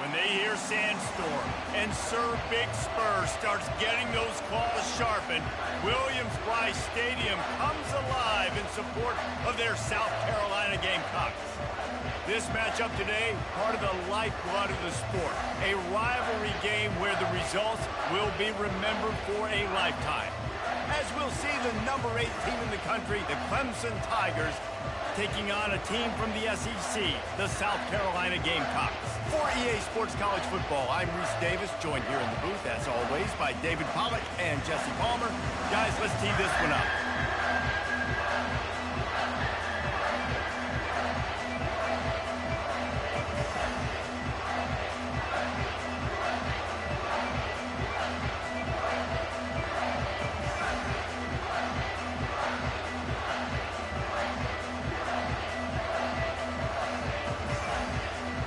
When they hear Sandstorm and Sir Big Spur starts getting those claws sharpened, Williams-Brice Stadium comes alive in support of their South Carolina Gamecocks. This matchup today, part of the lifeblood of the sport. A rivalry game where the results will be remembered for a lifetime. As we'll see the number 8 team in the country, the Clemson Tigers, taking on a team from the SEC, the South Carolina Gamecocks. For EA Sports College Football, I'm Reese Davis, joined here in the booth, as always, by David Pollack and Jesse Palmer. Guys, let's tee this one up.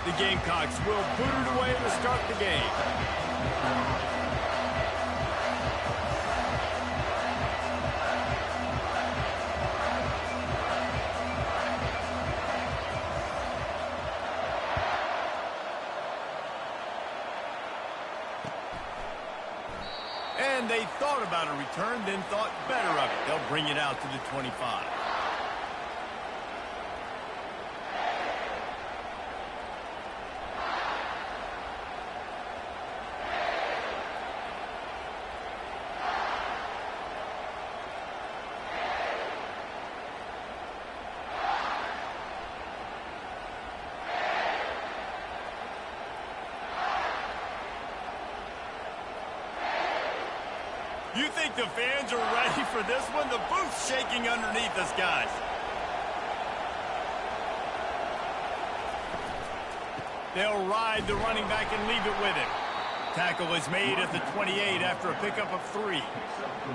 The Gamecocks will boot it away to start the game. And they thought about a return, then thought better of it. They'll bring it out to the 25. You think the fans are ready for this one? The booth's shaking underneath us, guys. They'll ride the running back and leave it with him. Tackle is made at the 28 after a pickup of 3.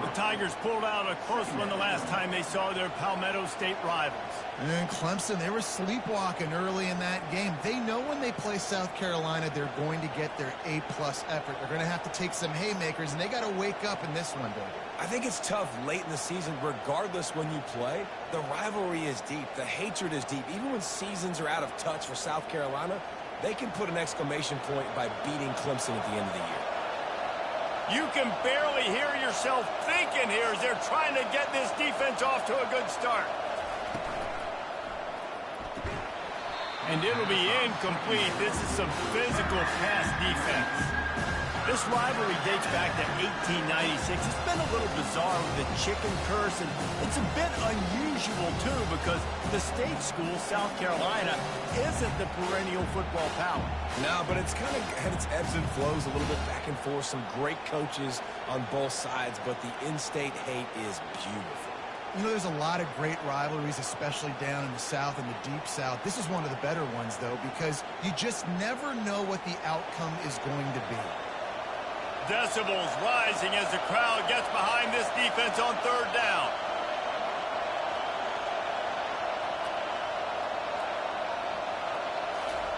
The Tigers pulled out a close one the last time they saw their Palmetto State rivals. And Clemson, they were sleepwalking early in that game. They know when they play South Carolina, they're going to get their A-plus effort. They're going to have to take some haymakers, and they got to wake up in this one, David. I think it's tough late in the season, regardless when you play. The rivalry is deep. The hatred is deep. Even when seasons are out of touch for South Carolina, they can put an exclamation point by beating Clemson at the end of the year. You can barely hear yourself thinking here as they're trying to get this defense off to a good start. And it'll be incomplete. This is some physical pass defense. This rivalry dates back to 1896. It's been a little bizarre with the chicken curse, and it's a bit unusual, too, because the state school, South Carolina, isn't the perennial football power. No, but it's kind of had its ebbs and flows, a little bit back and forth, some great coaches on both sides, but the in-state hate is beautiful. You know, there's a lot of great rivalries, especially down in the South and the Deep South. This is one of the better ones, though, because you just never know what the outcome is going to be. Decibels rising as the crowd gets behind this defense on 3rd down.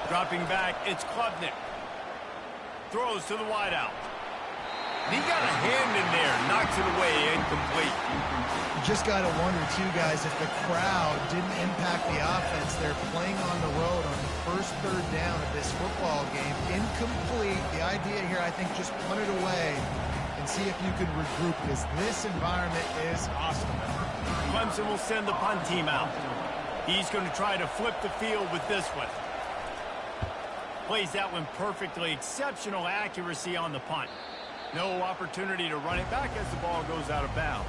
Dropping back, it's Klubnik. Throws to the wideout. He got a hand in there, knocks it away, incomplete. You just got to wonder, too, guys, if the crowd didn't impact the offense. They're playing on the road on the first 3rd down of this football game. Incomplete. The idea here, I think, just punt it away and see if you can regroup, because this environment is awesome. Clemson will send the punt team out. He's going to try to flip the field with this one. Plays that one perfectly. Exceptional accuracy on the punt. No opportunity to run it back as the ball goes out of bounds.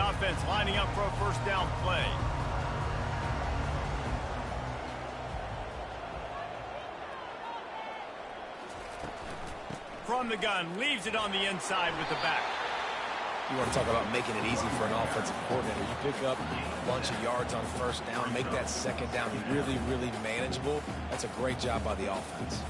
The offense lining up for a first down play. From the gun, leaves it on the inside with the back. You want to talk about making it easy for an offensive coordinator. You pick up a bunch of yards on first down, make that second down really, really manageable. That's a great job by the offense.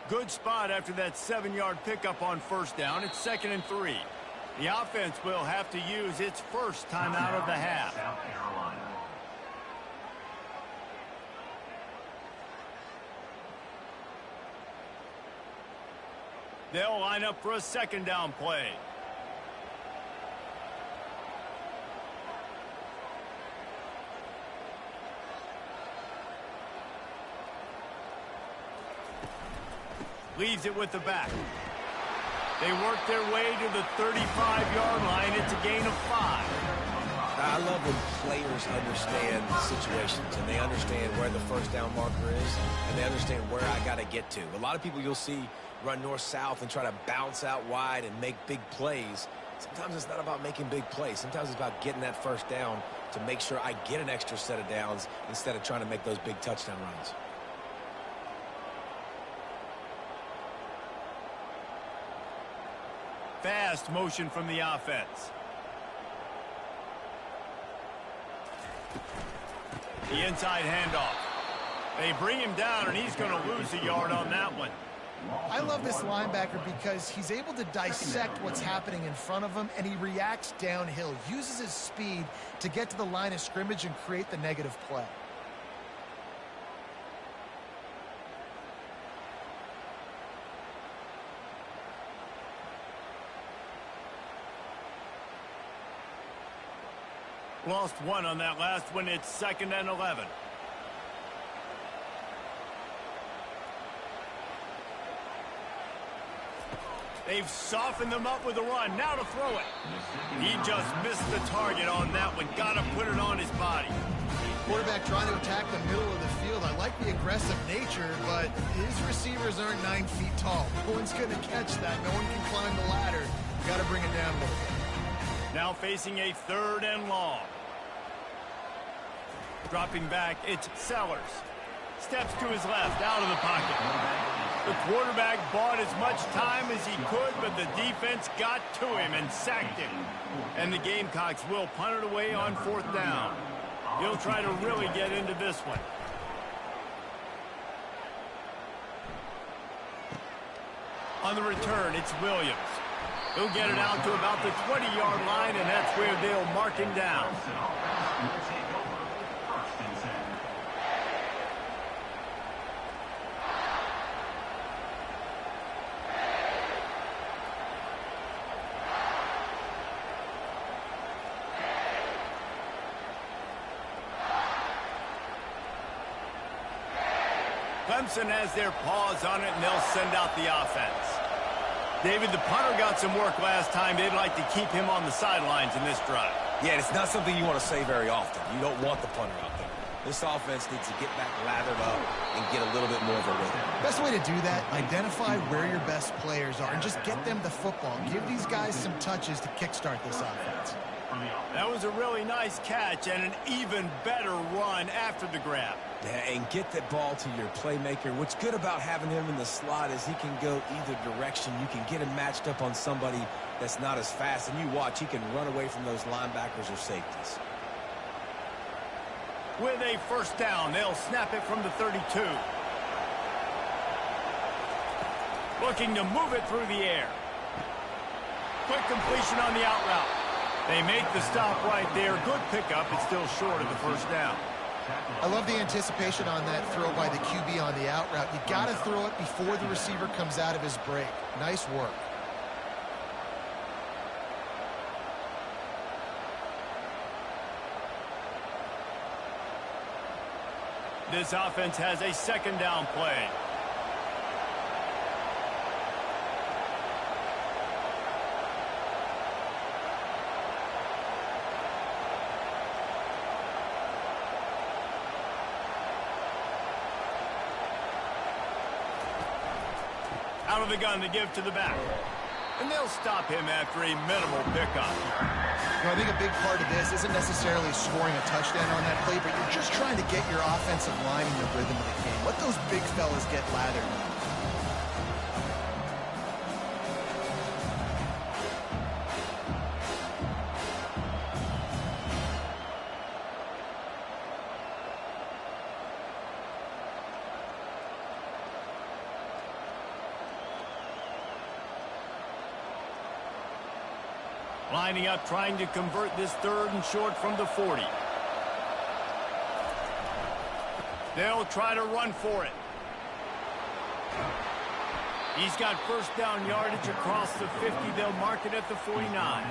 Good spot after that 7-yard pickup on first down. It's 2nd and 3. The offense will have to use its first timeout of the half. They'll line up for a second down play. Leaves it with the back. They work their way to the 35-yard line. It's a gain of 5. I love when players understand situations and they understand where the first down marker is and they understand where I got to get to. A lot of people you'll see run north-south and try to bounce out wide and make big plays. Sometimes it's not about making big plays. Sometimes it's about getting that first down to make sure I get an extra set of downs instead of trying to make those big touchdown runs. Fast motion from the offense. The inside handoff. They bring him down, and he's going to lose a yard on that one. I love this linebacker because he's able to dissect what's happening in front of him, and he reacts downhill, uses his speed to get to the line of scrimmage and create the negative play. Lost one on that last one. It's 2nd and 11. They've softened them up with a run. Now to throw it. He just missed the target on that one. Got to put it on his body. Quarterback trying to attack the middle of the field. I like the aggressive nature, but his receivers aren't 9 feet tall. No one's going to catch that. No one can climb the ladder. Got to bring it down a little bit. Now facing a 3rd and long. Dropping back, it's Sellers. Steps to his left, out of the pocket. The quarterback bought as much time as he could, but the defense got to him and sacked him. And the Gamecocks will punt it away on 4th down. He'll try to really get into this one. On the return, it's Williams. He'll get it out to about the 20-yard line, and that's where they'll mark him down. Clemson has their paws on it, and they'll send out the offense. David, the punter got some work last time. They'd like to keep him on the sidelines in this drive. Yeah, it's not something you want to say very often. You don't want the punter out there. This offense needs to get back lathered up and get a little bit more of a rhythm. Best way to do that, identify where your best players are and just get them the football. Give these guys some touches to kickstart this offense. That was a really nice catch and an even better run after the grab. Yeah, and get that ball to your playmaker. What's good about having him in the slot is he can go either direction. You can get him matched up on somebody that's not as fast, and you watch, he can run away from those linebackers or safeties. With a first down, they'll snap it from the 32. Looking to move it through the air. Quick completion on the out route. They make the stop right there. Good pickup. It's still short of the first down. I love the anticipation on that throw by the QB on the out route. You got to throw it before the receiver comes out of his break. Nice work. This offense has a second down play. Out of the gun to give to the back. And they'll stop him after a minimal pickup. You know, I think a big part of this isn't necessarily scoring a touchdown on that play, but you're just trying to get your offensive line in the rhythm of the game. Let those big fellas get lathered. Lining up, trying to convert this 3rd and short from the 40. They'll try to run for it. He's got first down yardage across the 50. They'll mark it at the 49.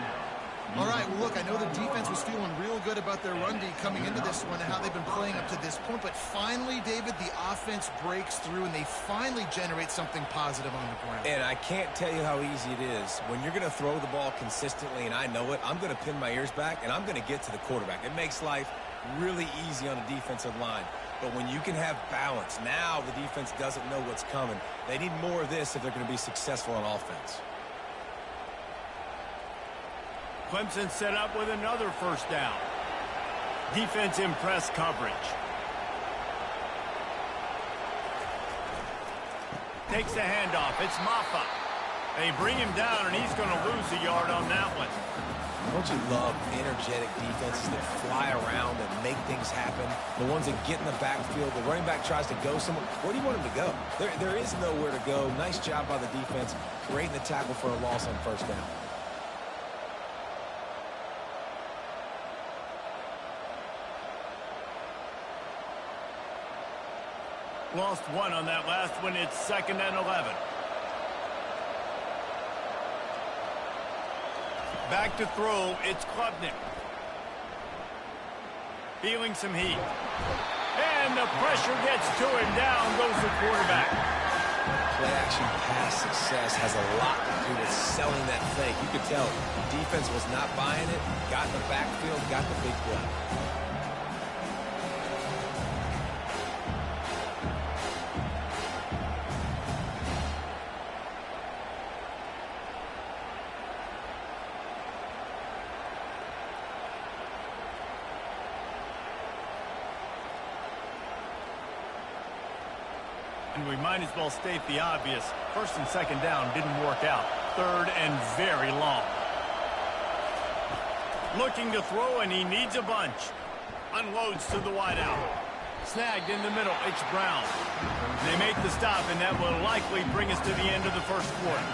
All right, well, look, I know the defense was feeling real good about their run D coming into this one and how they've been playing up to this point, but finally, David, the offense breaks through and they finally generate something positive on the ground. And I can't tell you how easy it is. When you're going to throw the ball consistently, and I know it, I'm going to pin my ears back, and I'm going to get to the quarterback. It makes life really easy on a defensive line. But when you can have balance, now the defense doesn't know what's coming. They need more of this if they're going to be successful on offense. Clemson set up with another first down. Defense in press coverage. Takes the handoff. It's Maffa. They bring him down, and he's going to lose a yard on that one. Don't you love energetic defenses that fly around and make things happen? The ones that get in the backfield, the running back tries to go somewhere. Where do you want him to go? There is nowhere to go. Nice job by the defense, creating the tackle for a loss on first down. Lost one on that last one. It's 2nd and 11. Back to throw. It's Klubnik. Feeling some heat. And the pressure gets to him. Down goes the quarterback. Play-action pass success has a lot to do with selling that fake. You could tell the defense was not buying it. Got in the backfield, got the big play. And we might as well state the obvious. 1st and 2nd down didn't work out. 3rd and very long. Looking to throw, and he needs a bunch. Unloads to the wideout. Snagged in the middle. It's Brown. They make the stop, and that will likely bring us to the end of the first quarter.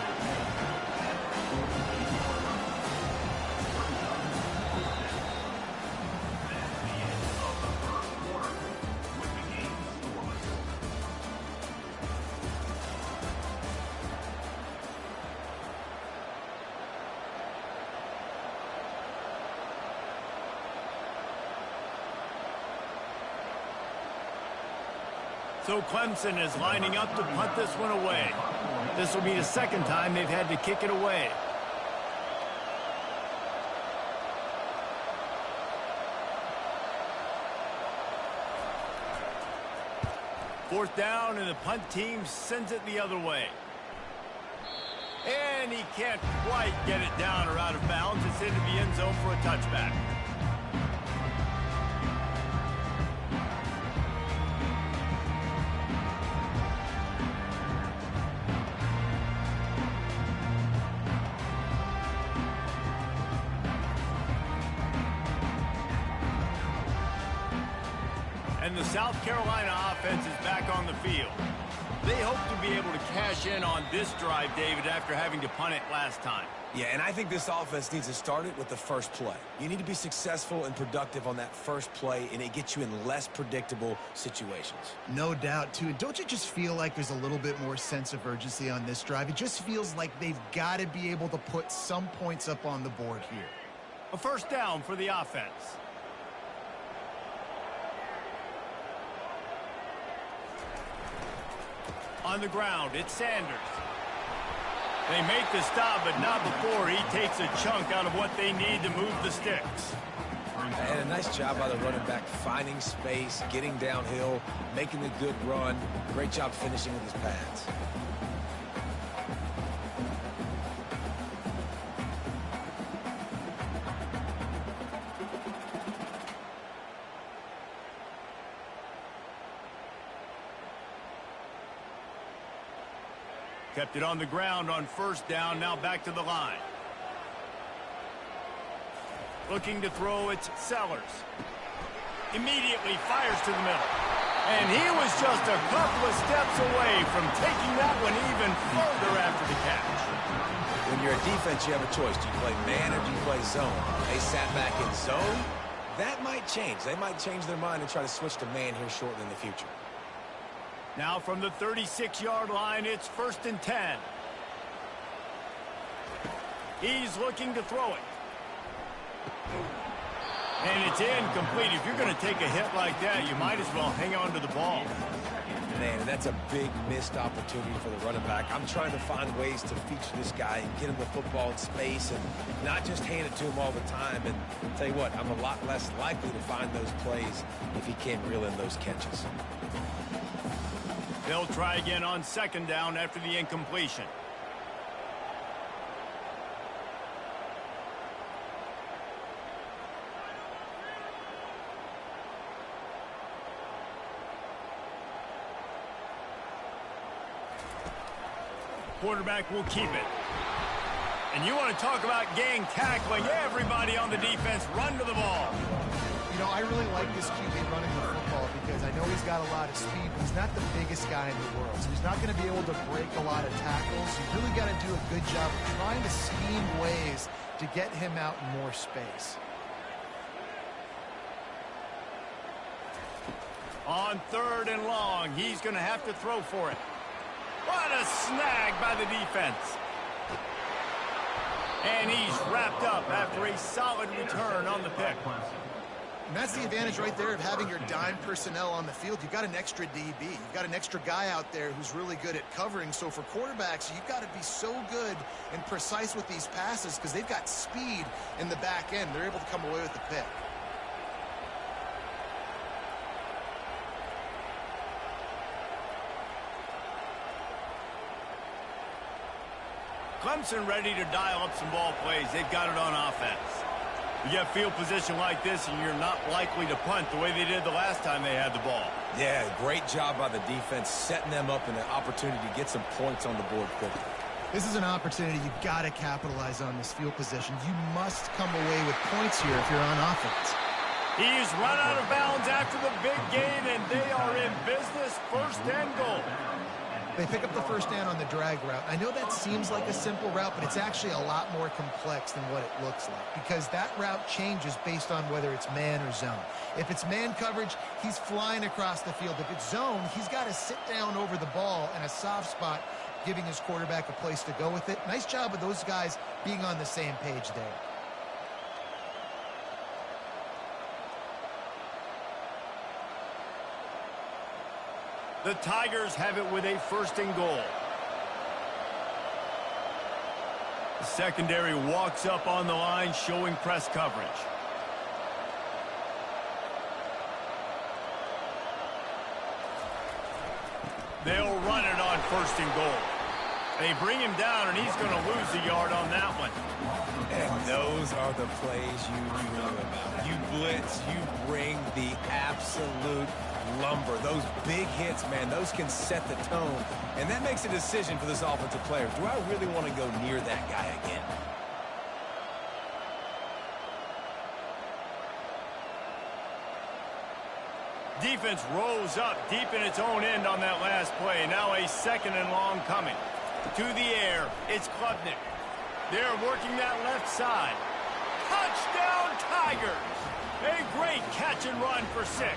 So Clemson is lining up to punt this one away. This will be the 2nd time they've had to kick it away. Fourth down, and the punt team sends it the other way. And he can't quite get it down or out of bounds. It's into the end zone for a touchback. And the South Carolina offense is back on the field. They hope to be able to cash in on this drive, David, after having to punt it last time. Yeah, and I think this offense needs to start it with the first play. You need to be successful and productive on that first play, and it gets you in less predictable situations. No doubt, too. And don't you just feel like there's a little bit more sense of urgency on this drive? It just feels like they've got to be able to put some points up on the board here. A first down for the offense. On the ground, it's Sanders. They make the stop, but not before he takes a chunk out of what they need to move the sticks. And a nice job by the running back, finding space, getting downhill, making a good run. Great job finishing with his pads. Kept it on the ground on first down, now back to the line. Looking to throw, it's Sellers. Immediately fires to the middle. And he was just a couple of steps away from taking that one even further after the catch. When you're a defense, you have a choice. Do you play man or do you play zone? They sat back in zone. That might change. They might change their mind and try to switch to man here shortly in the future. Now from the 36-yard line, it's 1st and 10. He's looking to throw it. And it's incomplete. If you're going to take a hit like that, you might as well hang on to the ball. Man, that's a big missed opportunity for the running back. I'm trying to find ways to feature this guy and get him the football in space and not just hand it to him all the time. And I'll tell you what, I'm a lot less likely to find those plays if he can't reel in those catches. They'll try again on 2nd down after the incompletion. Quarterback will keep it. And you want to talk about gang tackling. Everybody on the defense run to the ball. You know, I really like this QB running the football because I know he's got a lot of speed, but he's not the biggest guy in the world. So he's not going to be able to break a lot of tackles. You really got to do a good job of trying to scheme ways to get him out in more space. On 3rd and long, he's going to have to throw for it. What a snag by the defense. And he's wrapped up after a solid return on the pick. And that's the advantage right there of having your dime personnel on the field. You've got an extra DB. You've got an extra guy out there who's really good at covering. So for quarterbacks, you've got to be so good and precise with these passes because they've got speed in the back end. They're able to come away with the pick. Clemson ready to dial up some ball plays. They've got it on offense. You get field position like this, and you're not likely to punt the way they did the last time they had the ball. Yeah, great job by the defense, setting them up in an opportunity to get some points on the board quickly. This is an opportunity you've got to capitalize on this field position. You must come away with points here if you're on offense. He's run out of bounds after the big gain, and they are in business. 1st and goal. They pick up the 1st down on the drag route. I know that seems like a simple route, but it's actually a lot more complex than what it looks like because that route changes based on whether it's man or zone. If it's man coverage, he's flying across the field. If it's zone, he's got to sit down over the ball in a soft spot, giving his quarterback a place to go with it. Nice job of those guys being on the same page there. The Tigers have it with a 1st and goal. The secondary walks up on the line, showing press coverage. They'll run it on 1st and goal. They bring him down, and he's going to lose a yard on that one. And those are the plays you dream about. You blitz, you bring the absolute lumber. Those big hits, man, those can set the tone. And that makes a decision for this offensive player. Do I really want to go near that guy again? Defense rolls up deep in its own end on that last play. Now a 2nd and long coming. To the air, it's Klubnik. They're working that left side. Touchdown, Tigers! A great catch and run for 6.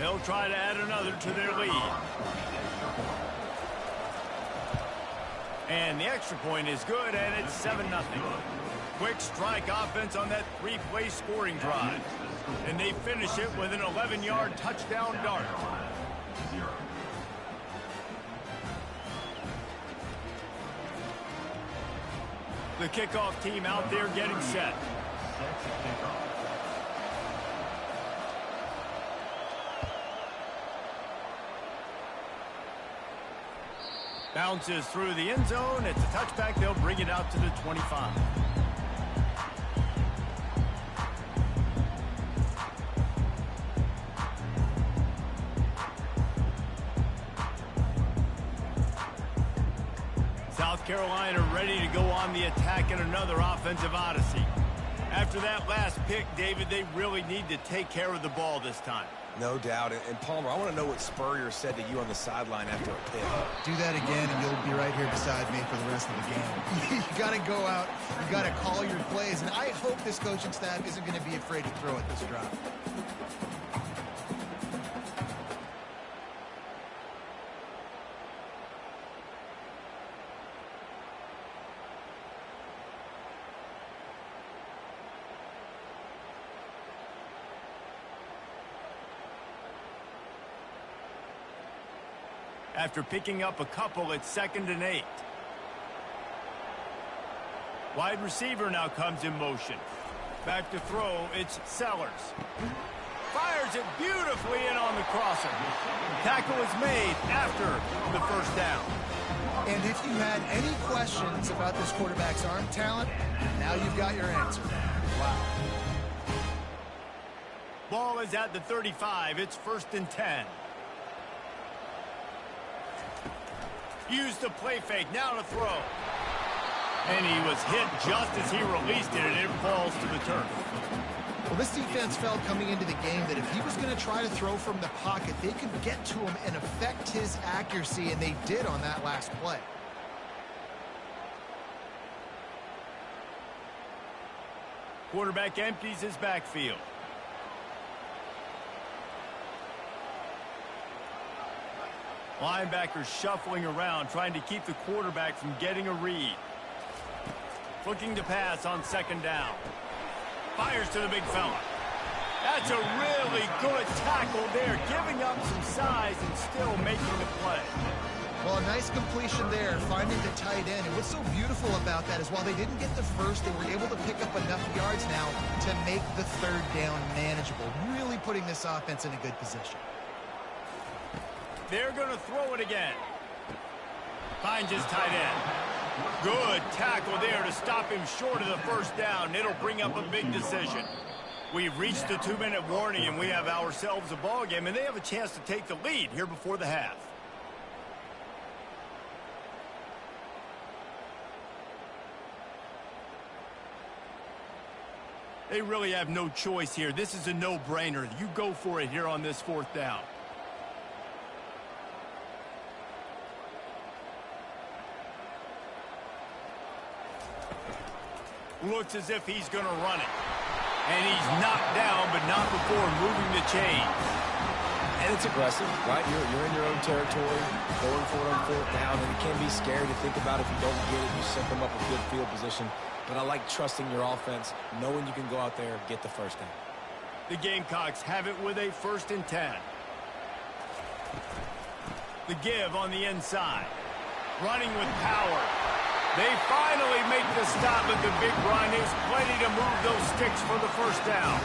They'll try to add another to their lead. And the extra point is good, and it's 7-0. Quick strike offense on that three-play scoring drive. And they finish it with an 11-yard touchdown dart. The kickoff team out there getting set. Bounces through the end zone. It's a touchback. They'll bring it out to the 25. South Carolina ready to go on the attack in another offensive odyssey. After that last pick, David, they really need to take care of the ball this time. No doubt. And Palmer, I want to know what Spurrier said to you on the sideline after a pick. Do that again, and you'll be right here beside me for the rest of the game. You got to go out. You got to call your plays. And I hope this coaching staff isn't going to be afraid to throw at this drive. After picking up a couple, it's 2nd and 8. Wide receiver now comes in motion. Back to throw, it's Sellers. Fires it beautifully in on the crosser. Tackle is made after the first down. And if you had any questions about this quarterback's arm talent, now you've got your answer. Wow. Ball is at the 35. It's 1st and 10. Use the play fake, now to throw. And he was hit just as he released it, and it falls to the turf. Well, this defense felt coming into the game that if he was going to try to throw from the pocket, they could get to him and affect his accuracy, and they did on that last play. Quarterback empties his backfield. Linebackers shuffling around, trying to keep the quarterback from getting a read. Looking to pass on 2nd down. Fires to the big fella. That's a really good tackle there, giving up some size and still making the play. Well, a nice completion there, finding the tight end. And what's so beautiful about that is while they didn't get the first, they were able to pick up enough yards now to make the 3rd down manageable, really putting this offense in a good position. They're going to throw it again. Finds his tight end. Good tackle there to stop him short of the first down. It'll bring up a big decision. We've reached the 2-minute warning, and we have ourselves a ball game, and they have a chance to take the lead here before the half. They really have no choice here. This is a no-brainer. You go for it here on this 4th down. Looks as if he's going to run it. And he's knocked down, but not before moving the chain. And it's aggressive, right? You're in your own territory, going for it on 4th down, and it can be scary to think about if you don't get it. You set them up a good field position. But I like trusting your offense, knowing you can go out there and get the first down. The Gamecocks have it with a 1st and 10. The give on the inside. Running with power. They finally make the stop at the big run. Is plenty to move those sticks for the first down.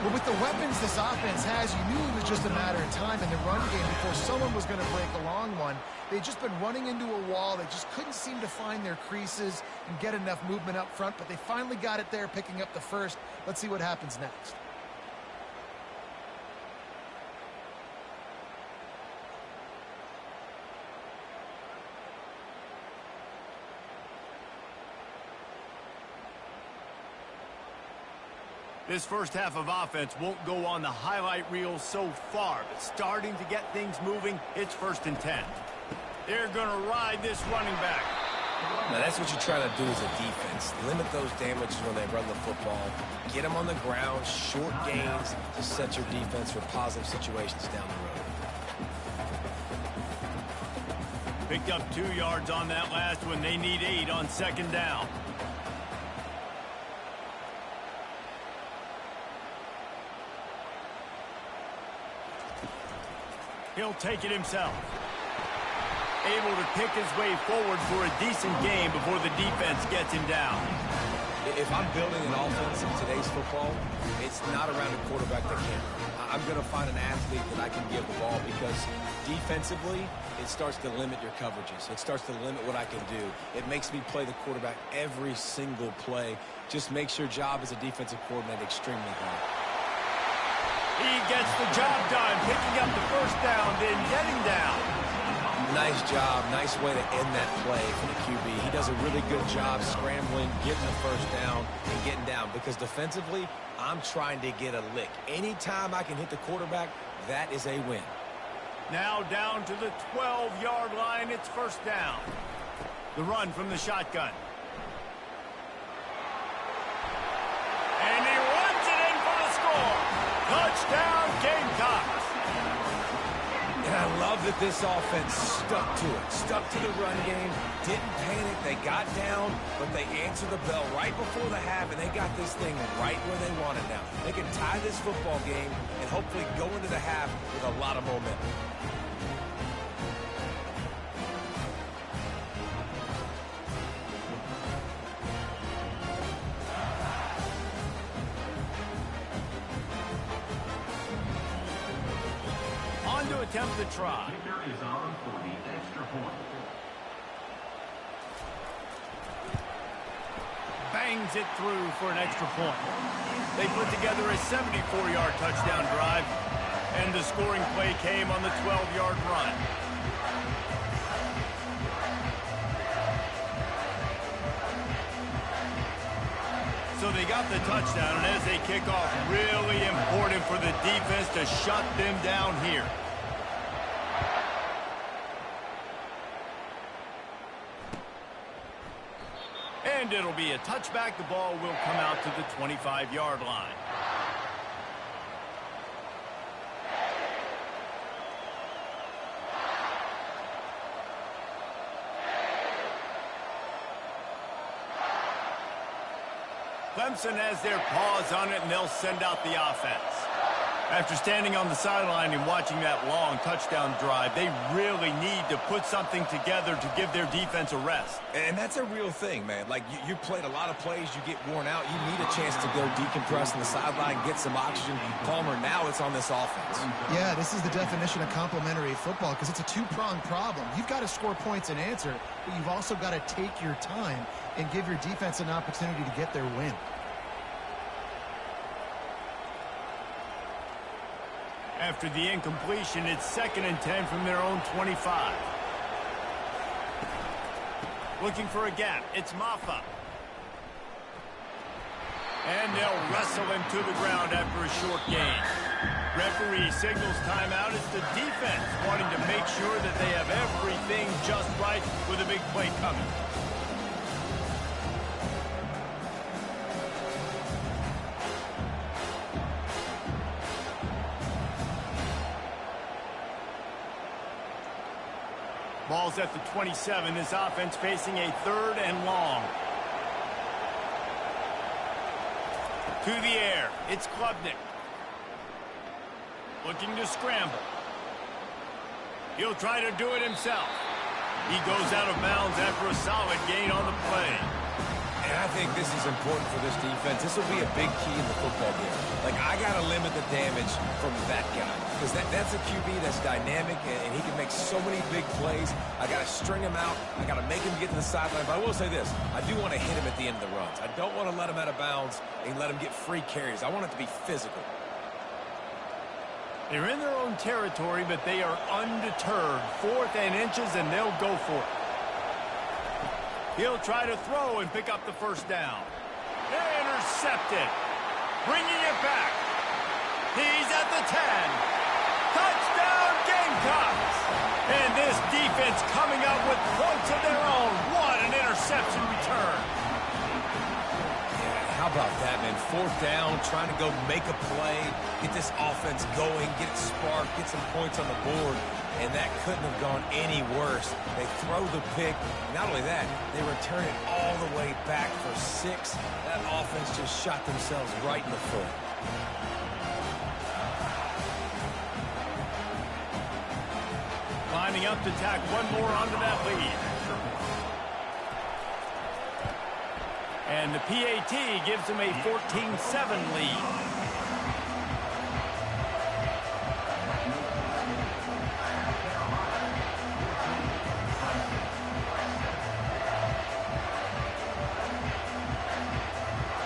Well, with the weapons this offense has, you knew it was just a matter of time in the run game before someone was going to break a long one. They'd just been running into a wall. They just couldn't seem to find their creases and get enough movement up front, but they finally got it there, picking up the first. Let's see what happens next. This first half of offense won't go on the highlight reel so far, but starting to get things moving, it's 1st and 10. They're going to ride this running back. Now, that's what you're trying to do as a defense. Limit those damages when they run the football. Get them on the ground, short gains to set your defense for positive situations down the road. Picked up 2 yards on that last one. They need 8 on second down. He'll take it himself. Able to pick his way forward for a decent game before the defense gets him down. If I'm building an offense in today's football, it's not around a quarterback that can't run. I'm going to find an athlete that I can give the ball because defensively, it starts to limit your coverages. It starts to limit what I can do. It makes me play the quarterback every single play. Just makes your job as a defensive coordinator extremely hard. He gets the job done, picking up the first down, then getting down. Nice job. Nice way to end that play for the QB. He does a really good job scrambling, getting the first down, and getting down. Because defensively, I'm trying to get a lick. Anytime I can hit the quarterback, that is a win. Now down to the 12-yard line. It's first down. The run from the shotgun. And he runs it in for the score. Touchdown, Gamecocks. And I love that this offense stuck to it. Stuck to the run game. Didn't panic. They got down, but they answered the bell right before the half, and they got this thing right where they want it now. They can tie this football game and hopefully go into the half with a lot of momentum. To attempt the try. Kicker is on for the extra point. Bangs it through for an extra point. They put together a 74-yard touchdown drive, and the scoring play came on the 12-yard run. So they got the touchdown, and as they kick off, really important for the defense to shut them down here. And it'll be a touchback. The ball will come out to the 25-yard line. Clemson has their paws on it, and they'll send out the offense. After standing on the sideline and watching that long touchdown drive, they really need to put something together to give their defense a rest. And that's a real thing, man. Like, you played a lot of plays, you get worn out, you need a chance to go decompress on the sideline, get some oxygen. Palmer, now it's on this offense. Yeah, this is the definition of complementary football because it's a two-pronged problem. You've got to score points and answer, but you've also got to take your time and give your defense an opportunity to get their win. After the incompletion, it's 2nd and 10 from their own 25. Looking for a gap. It's Maffa. And they'll wrestle him to the ground after a short gain. Referee signals timeout. It's the defense wanting to make sure that they have everything just right with a big play coming. Ball's at the 27. This offense facing a 3rd and long. To the air. It's Klubnik. Looking to scramble. He'll try to do it himself. He goes out of bounds after a solid gain on the play. And I think this is important for this defense. This will be a big key in the football game. Like, I got to limit the damage from that guy. Because that's a QB that's dynamic, and he can make so many big plays. I got to string him out. I got to make him get to the sideline. But I will say this. I do want to hit him at the end of the runs. I don't want to let him out of bounds and let him get free carries. I want it to be physical. They're in their own territory, but they are undeterred. 4th and inches, and they'll go for it. He'll try to throw and pick up the first down. Intercepted. Bringing it back. He's at the 10. Touchdown, Gamecocks. And this defense coming up with points of their own. What an interception. interception return. How about that, man? 4th down, trying to go make a play, get this offense going, get it sparked, get some points on the board, and that couldn't have gone any worse. They throw the pick. Not only that, they return it all the way back for 6. That offense just shot themselves right in the foot. Lining up to tack one more onto that lead. And the PAT gives them a 14-7 lead.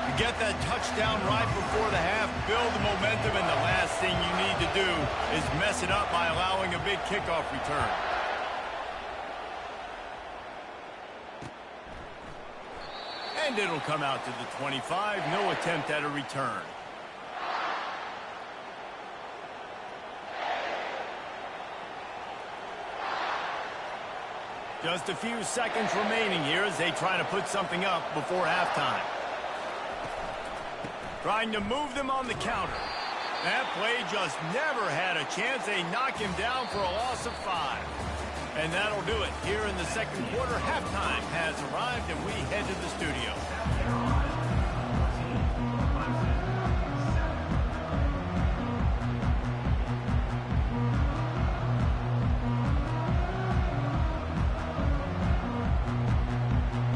To get that touchdown right before the half, build the momentum, and the last thing you need to do is mess it up by allowing a big kickoff return. And it'll come out to the 25. No attempt at a return. Just a few seconds remaining here as they try to put something up before halftime. Trying to move them on the counter. That play just never had a chance. They knock him down for a loss of 5. And that'll do it here in the second quarter. Halftime has arrived, and we head to the studio.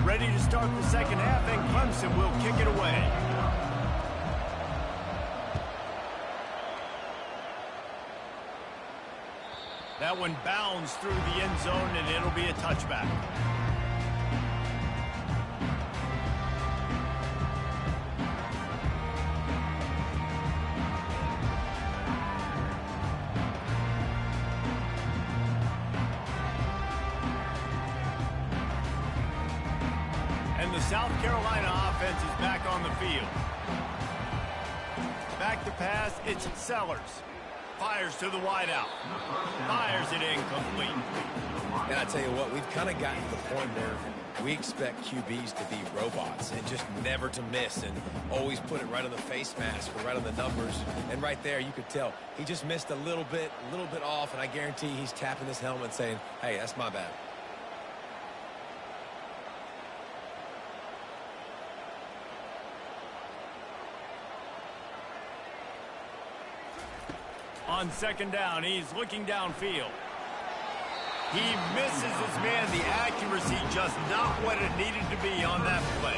Ready to start the second half, and Clemson will kick it away. That one bounds through the end zone, and it'll be a touchback. And the South Carolina offense is back on the field. Back to pass, it's Sellers. Fires to the wideout. Fires it incomplete. And I tell you what, we've kind of gotten to the point where we expect QBs to be robots and just never to miss and always put it right on the face mask or right on the numbers. And right there, you could tell he just missed a little bit off, and I guarantee he's tapping his helmet saying, hey, that's my bad. On second down, he's looking downfield. He misses his man. The accuracy just not what it needed to be on that play.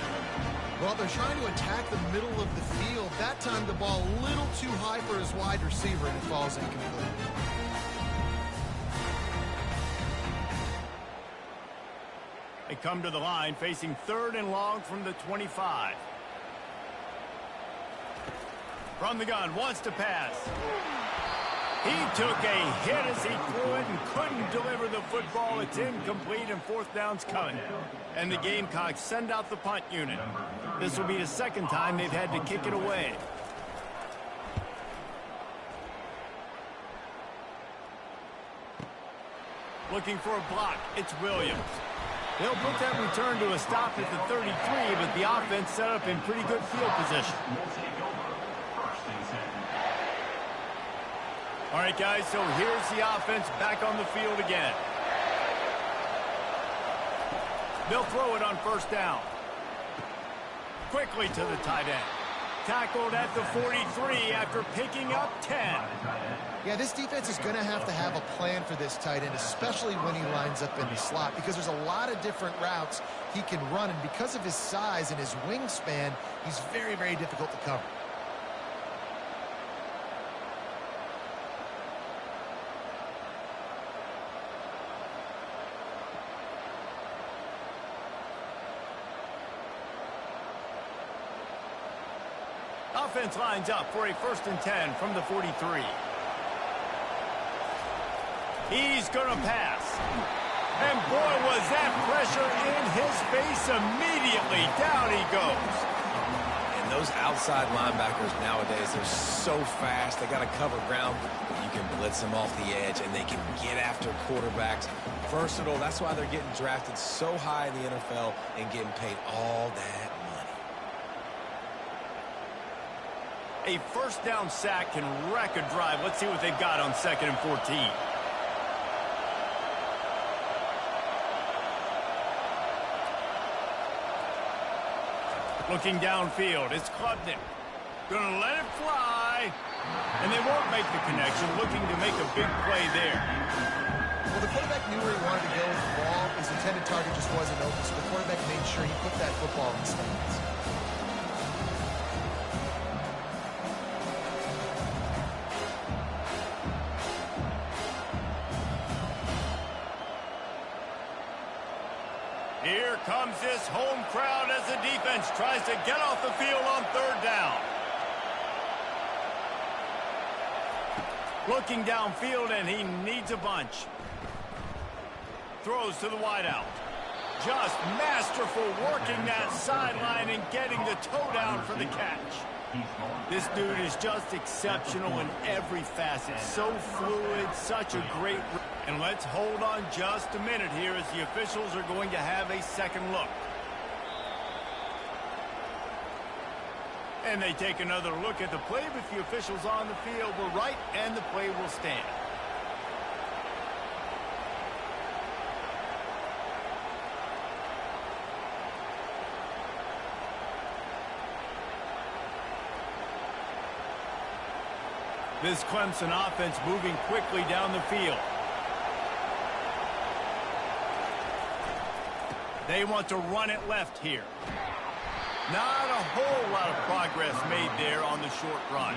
Well, they're trying to attack the middle of the field. That time the ball a little too high for his wide receiver, and it falls incomplete. They come to the line facing 3rd and long from the 25. From the gun, wants to pass. He took a hit as he threw it and couldn't deliver the football. It's incomplete, and 4th down's coming. And the Gamecocks send out the punt unit. This will be the second time they've had to kick it away. Looking for a block, it's Williams. They'll put that return to a stop at the 33, but the offense set up in pretty good field position. All right, guys, so here's the offense back on the field again. They'll throw it on 1st down. Quickly to the tight end. Tackled at the 43 after picking up 10. Yeah, this defense is going to have a plan for this tight end, especially when he lines up in the slot, because there's a lot of different routes he can run, and because of his size and his wingspan, he's very, very difficult to cover. Offense lines up for a 1st and 10 from the 43. He's going to pass. And boy, was that pressure in his face immediately. Down he goes. And Those outside linebackers nowadays, they're so fast. They got to cover ground. You can blitz them off the edge, and they can get after quarterbacks. Versatile. That's why they're getting drafted so high in the NFL and getting paid all that money. A first down sack can wreck a drive. Let's see what they've got on 2nd and 14. Looking downfield, it's Klubnik. Gonna let it fly. And they won't make the connection, looking to make a big play there. Well, the quarterback knew where he wanted to go with the ball. His intended target just wasn't open, so the quarterback made sure he put that football in the stands. Here comes this home crowd as the defense tries to get off the field on 3rd down. Looking downfield, and he needs a bunch. Throws to the wideout. Just masterful working that sideline and getting the toe down for the catch. This dude is just exceptional in every facet. So fluid, such a great... And let's hold on just a minute here as the officials are going to have a second look. And they take another look at the play, but the officials on the field were right, and the play will stand. This Clemson offense moving quickly down the field. They want to run it left here. Not a whole lot of progress made there on the short run.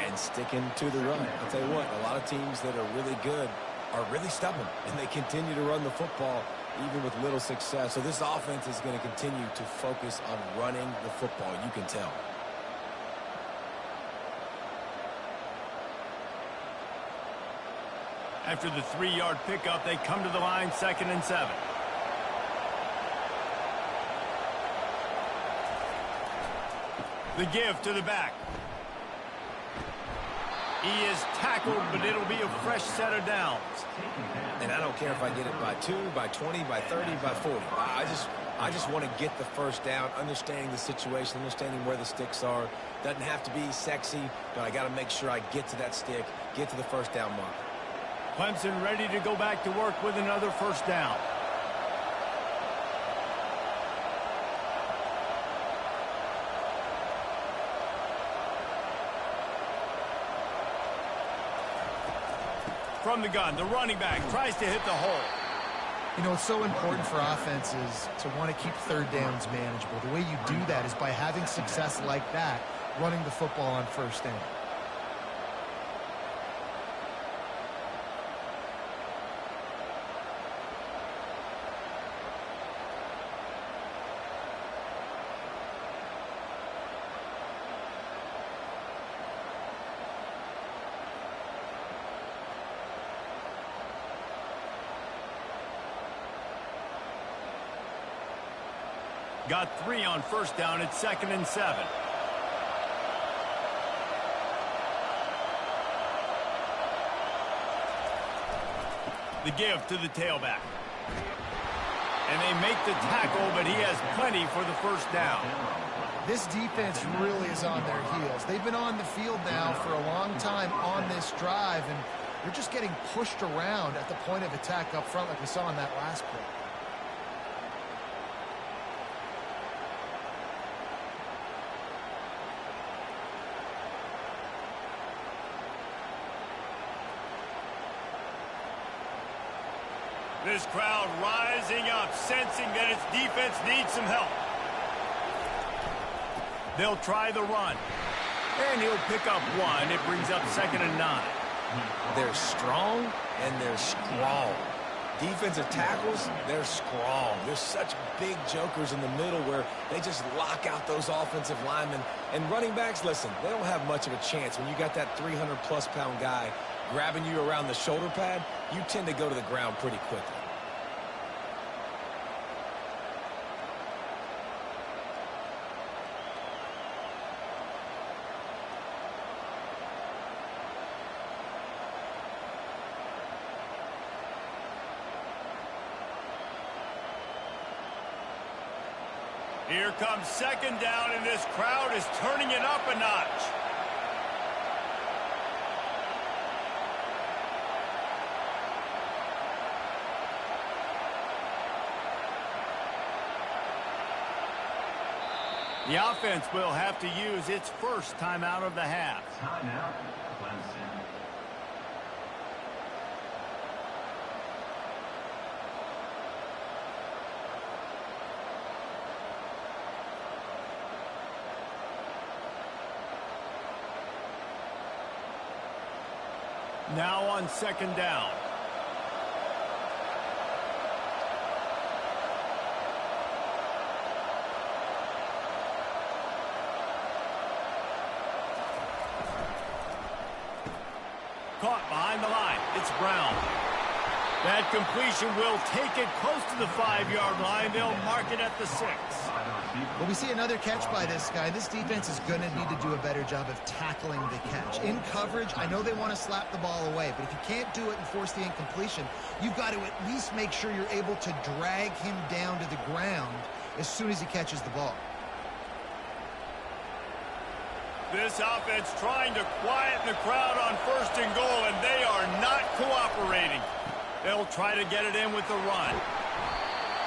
And sticking to the run. I'll tell you what, a lot of teams that are really good are really stubborn, and they continue to run the football even with little success. So this offense is going to continue to focus on running the football. You can tell. After the 3-yard pickup, they come to the line, 2nd and 7. The give to the back. He is tackled, but it'll be a fresh set of downs. And I don't care if I get it by 2, by 20, by 30, by 40. I just want to get the first down, understanding the situation, understanding where the sticks are. Doesn't have to be sexy, but I got to make sure I get to that stick, get to the first down mark. Clemson ready to go back to work with another first down. From the gun, the running back tries to hit the hole. You know, it's so important for offenses to want to keep 3rd downs manageable. The way you do that is by having success like that, running the football on 1st down. Got 3 on first down at 2nd and 7. The give to the tailback. And they make the tackle, but he has plenty for the first down. This defense really is on their heels. They've been on the field now for a long time on this drive, and they're just getting pushed around at the point of attack up front like we saw in that last play. This crowd rising up, sensing that its defense needs some help. They'll try the run. And he'll pick up 1. It brings up 2nd and 9. They're strong and they're strong. Defensive tackles, they're strong. There's such big jokers in the middle where they just lock out those offensive linemen. And running backs, listen, they don't have much of a chance. When you got that 300-plus pound guy grabbing you around the shoulder pad, you tend to go to the ground pretty quickly. Here comes second down, and this crowd is turning it up a notch. The offense will have to use its first timeout of the half. Timeout, Clemson. Now on second down. Caught behind the line. It's Brown. That completion will take it close to the 5-yard line. They'll mark it at the 6. Well, we see another catch by this guy. This defense is going to need to do a better job of tackling the catch. In coverage, I know they want to slap the ball away, but if you can't do it and force the incompletion, you've got to at least make sure you're able to drag him down to the ground as soon as he catches the ball. This offense trying to quieten the crowd on first and goal, and they are not cooperating. They'll try to get it in with the run.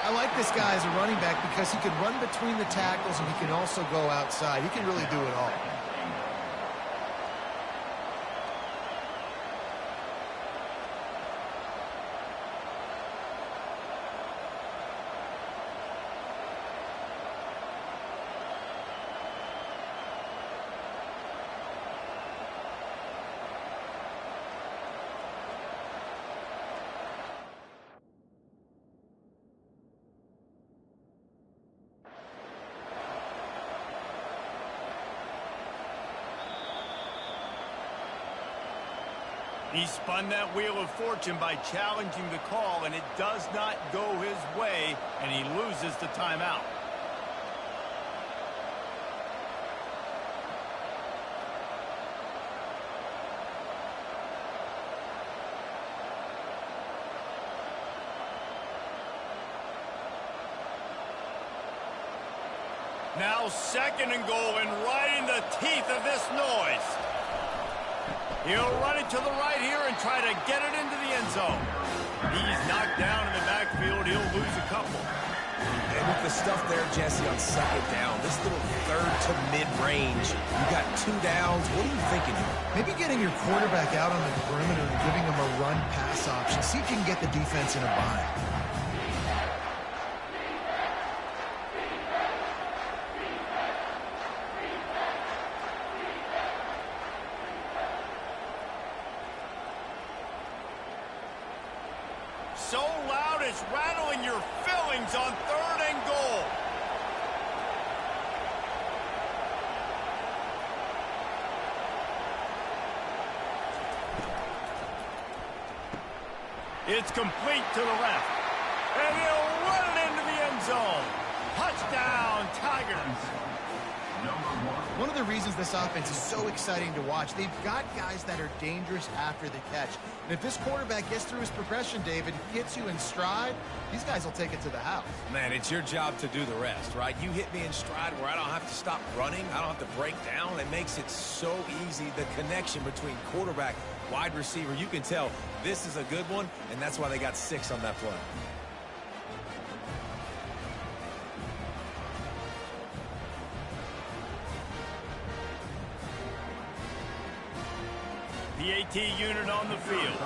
I like this guy as a running back because he can run between the tackles and he can also go outside. He can really do it all. He spun that wheel of fortune by challenging the call, and it does not go his way, and he loses the timeout. Now second and goal, and right in the teeth of this noise. He'll run it to the right here and try to get it into the end zone. He's knocked down in the backfield. He'll lose a couple. And with the stuff there, Jesse, on second down, this little third to mid-range, you got 2 downs. What are you thinking here? Maybe getting your quarterback out on the perimeter and giving him a run-pass option. See if you can get the defense in a bind. So loud it's rattling your fillings on third and goal. It's complete to the left. And he'll run it into the end zone. Touchdown, Tigers. One of the reasons this offense is so exciting to watch, they've got guys that are dangerous after the catch. And if this quarterback gets through his progression, David, gets you in stride, these guys will take it to the house. Man, it's your job to do the rest, right? You hit me in stride where I don't have to stop running. I don't have to break down. It makes it so easy, the connection between quarterback, wide receiver. You can tell this is a good one, and that's why they got 6 on that play. The AT unit on the field.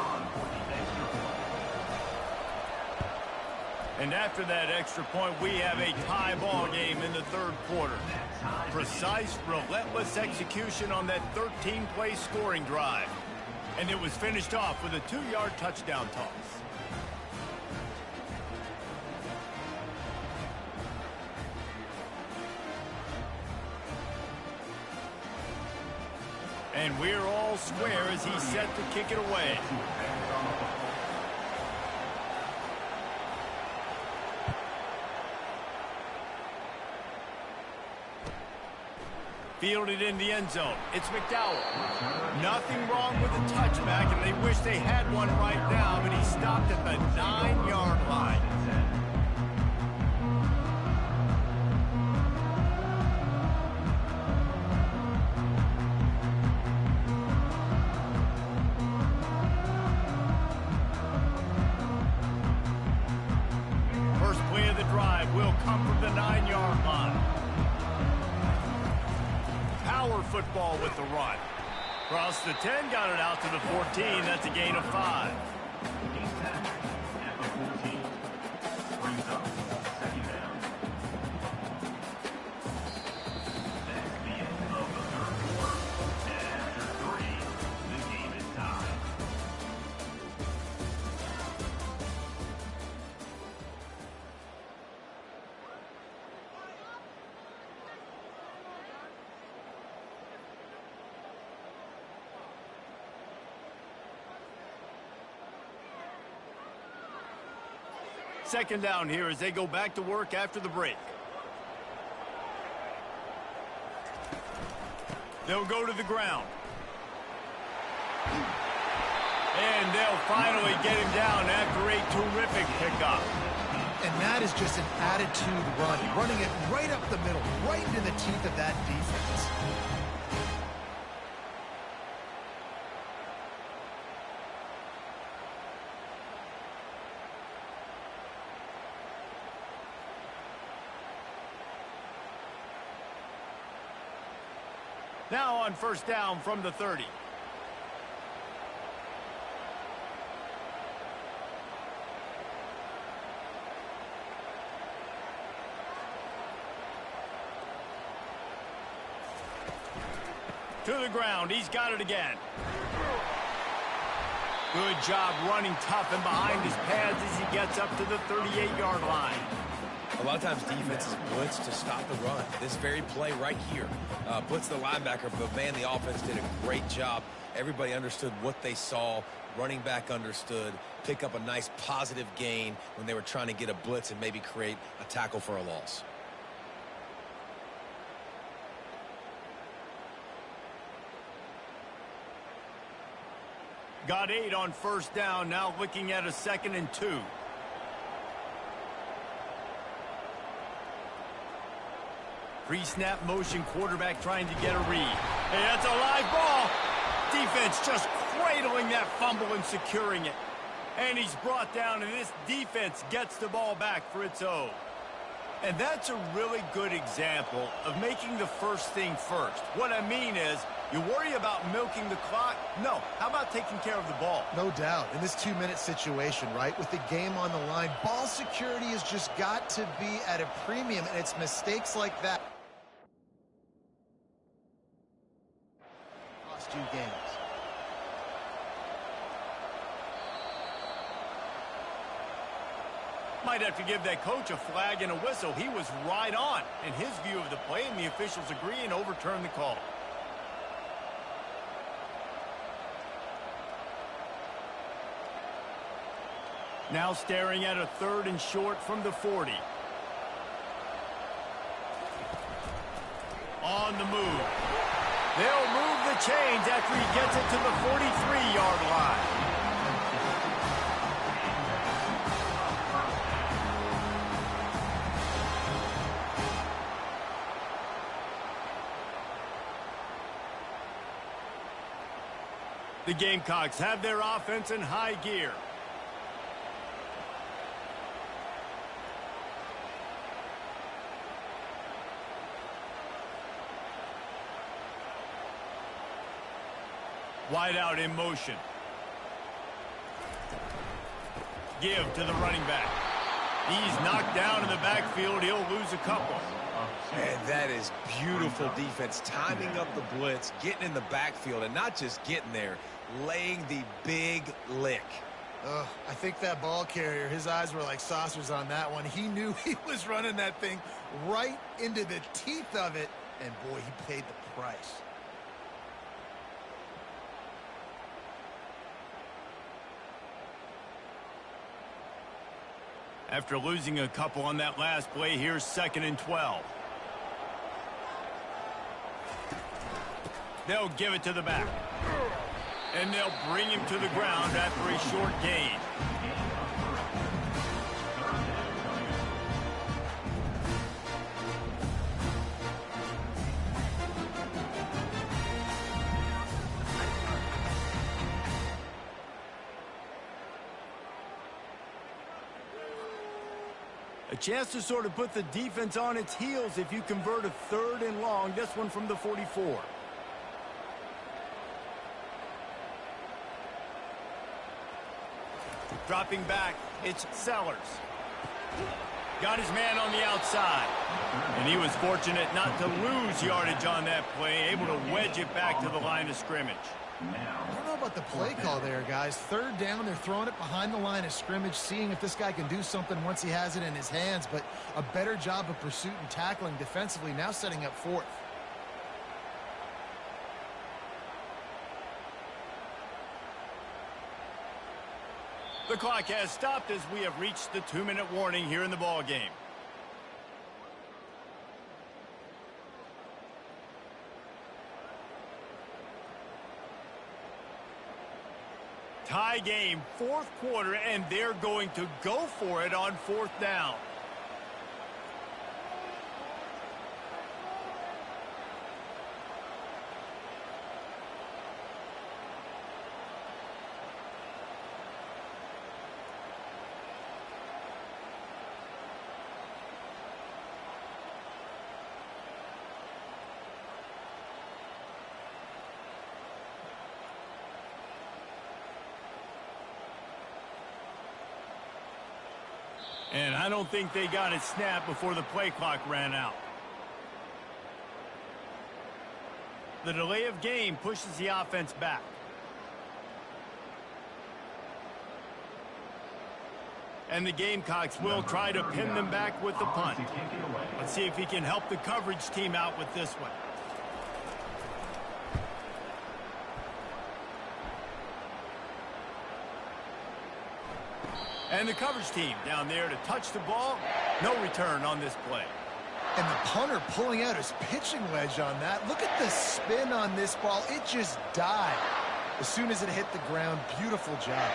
And after that extra point, we have a tie ball game in the third quarter. Precise, relentless execution on that 13-play scoring drive. And it was finished off with a 2-yard touchdown toss. And we're all square as he's set to kick it away. Fielded in the end zone. It's McDowell. Nothing wrong with the touchback, and they wish they had one right now, but he stopped at the 9-yard line. down from the 9-yard line. Power football with the run. Cross the 10, got it out to the 14. That's a gain of 5. Second down here as they go back to work after the break. They'll go to the ground. And they'll finally get him down after a terrific pickup. And that is just an attitude run, running it right up the middle, right into the teeth of that defense. Now on first down from the 30. To the ground. He's got it again. Good job running tough and behind his pads as he gets up to the 38-yard line. A lot of times defenses blitz to stop the run. This very play right here blitz the linebacker, but man, the offense did a great job. Everybody understood what they saw. Running back understood. Pick up a nice positive gain when they were trying to get a blitz and maybe create a tackle for a loss. Got 8 on first down, now looking at a 2nd and 2. Pre-snap motion, quarterback trying to get a read. Hey, that's a live ball. Defense just cradling that fumble and securing it. And he's brought down, and this defense gets the ball back for its own. And that's a really good example of making the first thing first. What I mean is, you worry about milking the clock? No. How about taking care of the ball? No doubt. In this 2-minute situation, right, with the game on the line, ball security has just got to be at a premium, and it's mistakes like that cost you games. Might have to give that coach a flag and a whistle. He was right on in his view of the play, and the officials agree and overturn the call. Now staring at a 3rd and short from the 40. On the move. They'll move the chains after he gets it to the 43-yard line. The Gamecocks have their offense in high gear. Wide out in motion. Give to the running back. He's knocked down in the backfield. He'll lose a couple. And that is beautiful defense, timing up the blitz, getting in the backfield, and not just getting there, laying the big lick. I think that ball carrier, his eyes were like saucers on that one. He knew he was running that thing right into the teeth of it, and boy, he paid the price. After losing a couple on that last play, here's 2nd and 12. They'll give it to the back. And they'll bring him to the ground after a short gain. A A chance to sort of put the defense on its heels if you convert a 3rd and long. This one from the 44. Dropping back, it's Sellers. Got his man on the outside. And he was fortunate not to lose yardage on that play, able to wedge it back to the line of scrimmage. I don't know about the play call there, guys. 3rd down, they're throwing it behind the line of scrimmage, seeing if this guy can do something once he has it in his hands, but a better job of pursuit and tackling defensively, now setting up 4th. The clock has stopped as we have reached the 2-minute warning here in the ball game. Tie game, 4th quarter, and they're going to go for it on 4th down. And I don't think they got it snapped before the play clock ran out. The delay of game pushes the offense back. And the Gamecocks will try to pin them back with the punt. Let's see if he can help the coverage team out with this one. And the coverage team down there to touch the ball. No return on this play. And the punter pulling out his pitching wedge on that. Look at the spin on this ball. It just died as soon as it hit the ground. Beautiful job.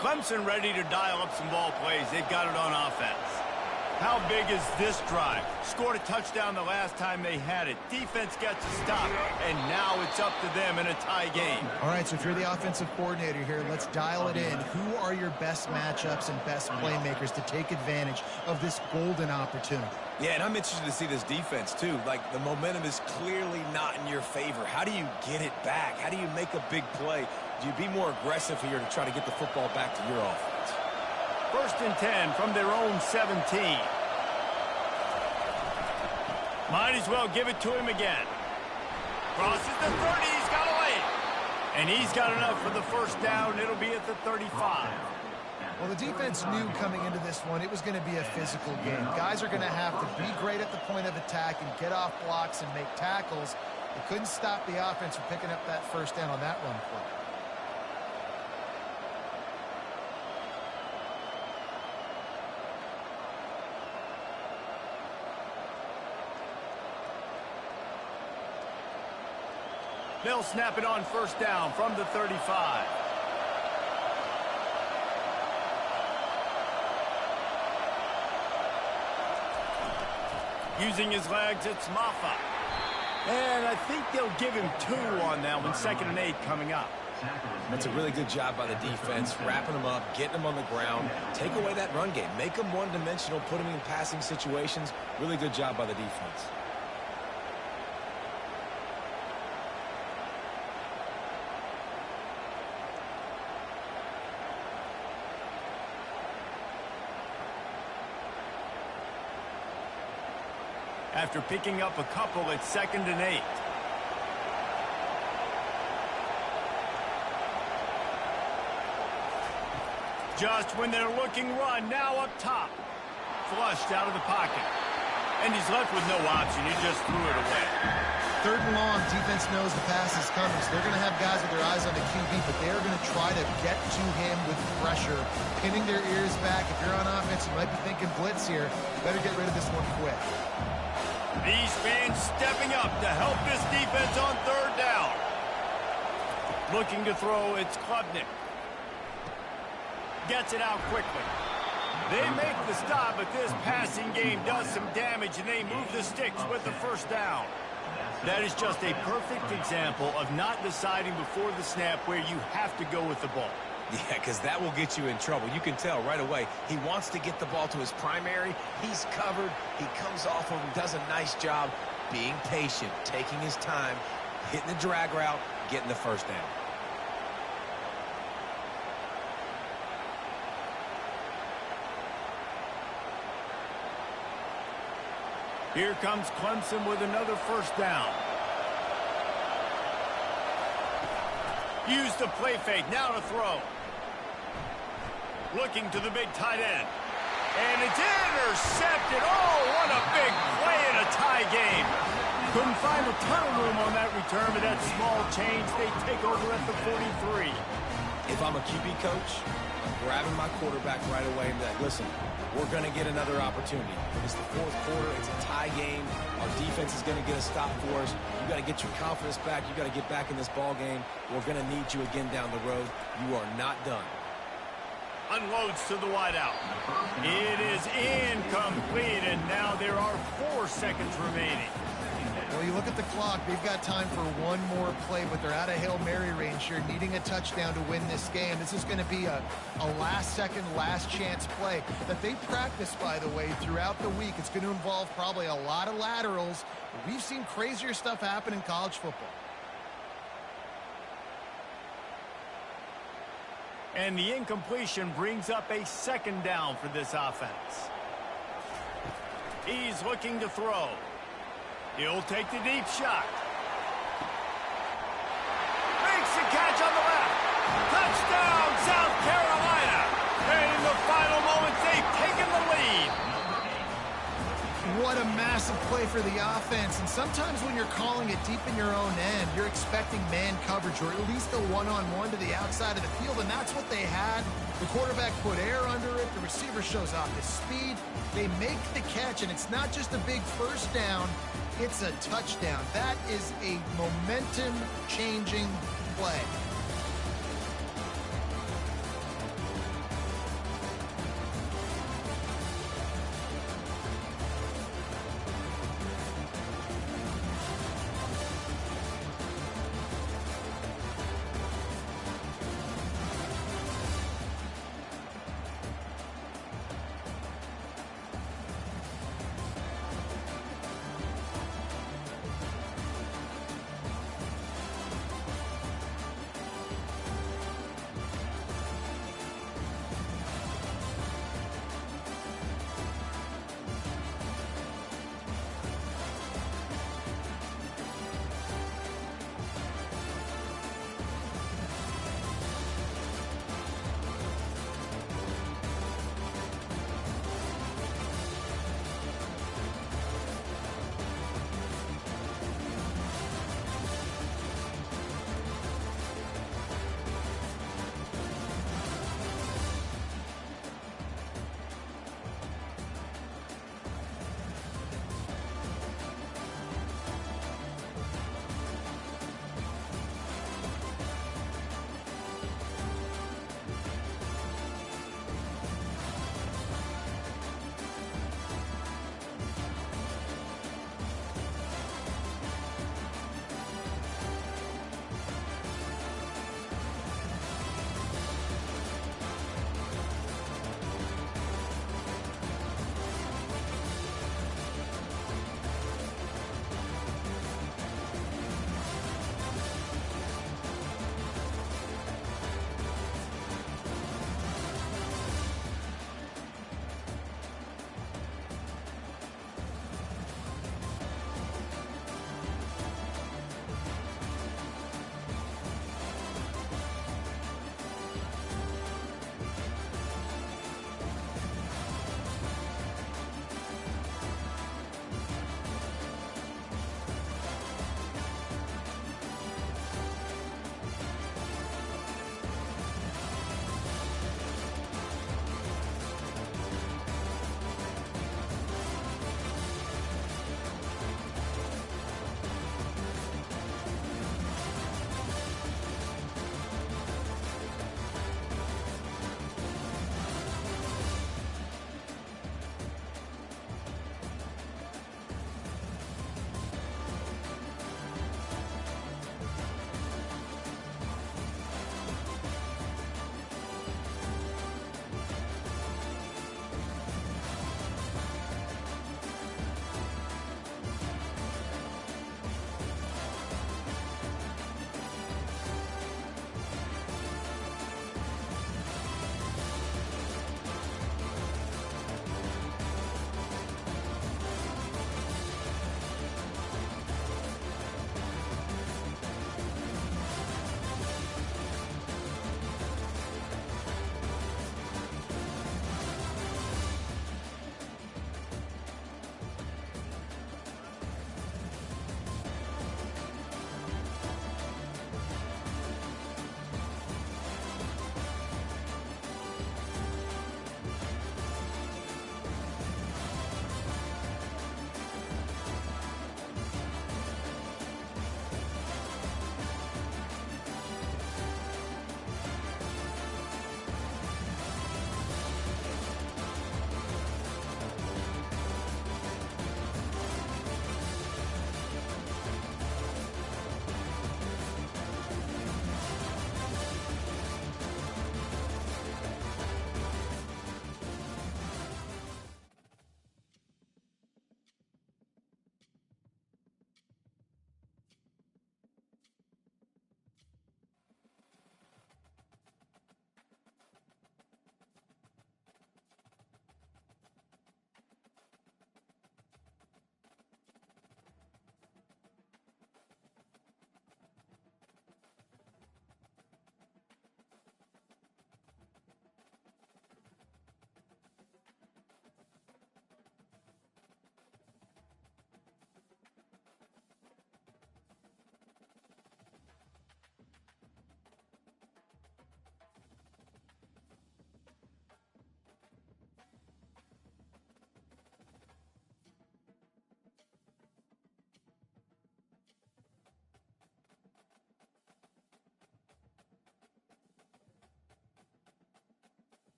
Clemson ready to dial up some ball plays. They've got it on offense. How big is this drive? Scored a touchdown the last time they had it. Defense gets a stop, and now it's up to them in a tie game. All right, so if you're the offensive coordinator here, let's dial it in. Who are your best matchups and best playmakers to take advantage of this golden opportunity? Yeah, and I'm interested to see this defense, too. Like, the momentum is clearly not in your favor. How do you get it back? How do you make a big play? Do you be more aggressive here to try to get the football back to your offense? 1st and 10 from their own 17. Might as well give it to him again. Crosses the 30. He's got away. And he's got enough for the 1st down. It'll be at the 35. Well, the defense knew coming into this one it was going to be a physical game. Guys are going to have to be great at the point of attack and get off blocks and make tackles. They couldn't stop the offense from picking up that 1st down on that run play. They'll snap it on 1st down from the 35. Using his legs, it's Maffa. And I think they'll give him 2 on that one. 2nd and 8 coming up. That's a really good job by the defense, wrapping them up, getting them on the ground. Take away that run game. Make them one-dimensional, put them in passing situations. Really good job by the defense. After picking up a couple, it's 2nd and 8. Just when they're looking run, now up top. Flushed out of the pocket. And he's left with no option. He just threw it away. 3rd and long, defense knows the pass is coming, so they're going to have guys with their eyes on the QB, but they're going to try to get to him with pressure, pinning their ears back. If you're on offense, you might be thinking blitz here. Better get rid of this one quick. These fans stepping up to help this defense on 3rd down. Looking to throw, it's Klubnik. Gets it out quickly. They make the stop, but this passing game does some damage, and they move the sticks with the first down. That is just a perfect example of not deciding before the snap where you have to go with the ball. Yeah, because that will get you in trouble. You can tell right away he wants to get the ball to his primary. He's covered. He comes off of him, does a nice job being patient, taking his time, hitting the drag route, getting the first down. Here comes Clemson with another first down. Use the play fake, now to throw. Looking to the big tight end. And it's intercepted. Oh, what a big play in a tie game. Couldn't find a ton of room on that return, but that small change, they take over at the 43. If I'm a QB coach, I'm grabbing my quarterback right away and be like, listen, we're going to get another opportunity. It's the fourth quarter. It's a tie game. Our defense is going to get a stop for us. You got to get your confidence back. You got to get back in this ball game. We're going to need you again down the road. You are not done. Unloads to the wideout. It is incomplete, and now there are 4 seconds remaining. Well, you look at the clock, they've got time for one more play, but they're out of Hail Mary range here, needing a touchdown to win this game. This is going to be a last-second, last-chance play that they practice, by the way, throughout the week. It's going to involve probably a lot of laterals. We've seen crazier stuff happen in college football. And the incompletion brings up a second down for this offense. He's looking to throw. He'll take the deep shot. Makes the catch on the left. Touchdown, South Carolina. And in the final moments, they've taken the lead. What a massive play for the offense. And sometimes when you're calling it deep in your own end, you're expecting man coverage or at least a one-on-one to the outside of the field, and that's what they had. The quarterback put air under it. The receiver shows off his speed. They make the catch, and it's not just a big first down. It's a touchdown. That is a momentum-changing play.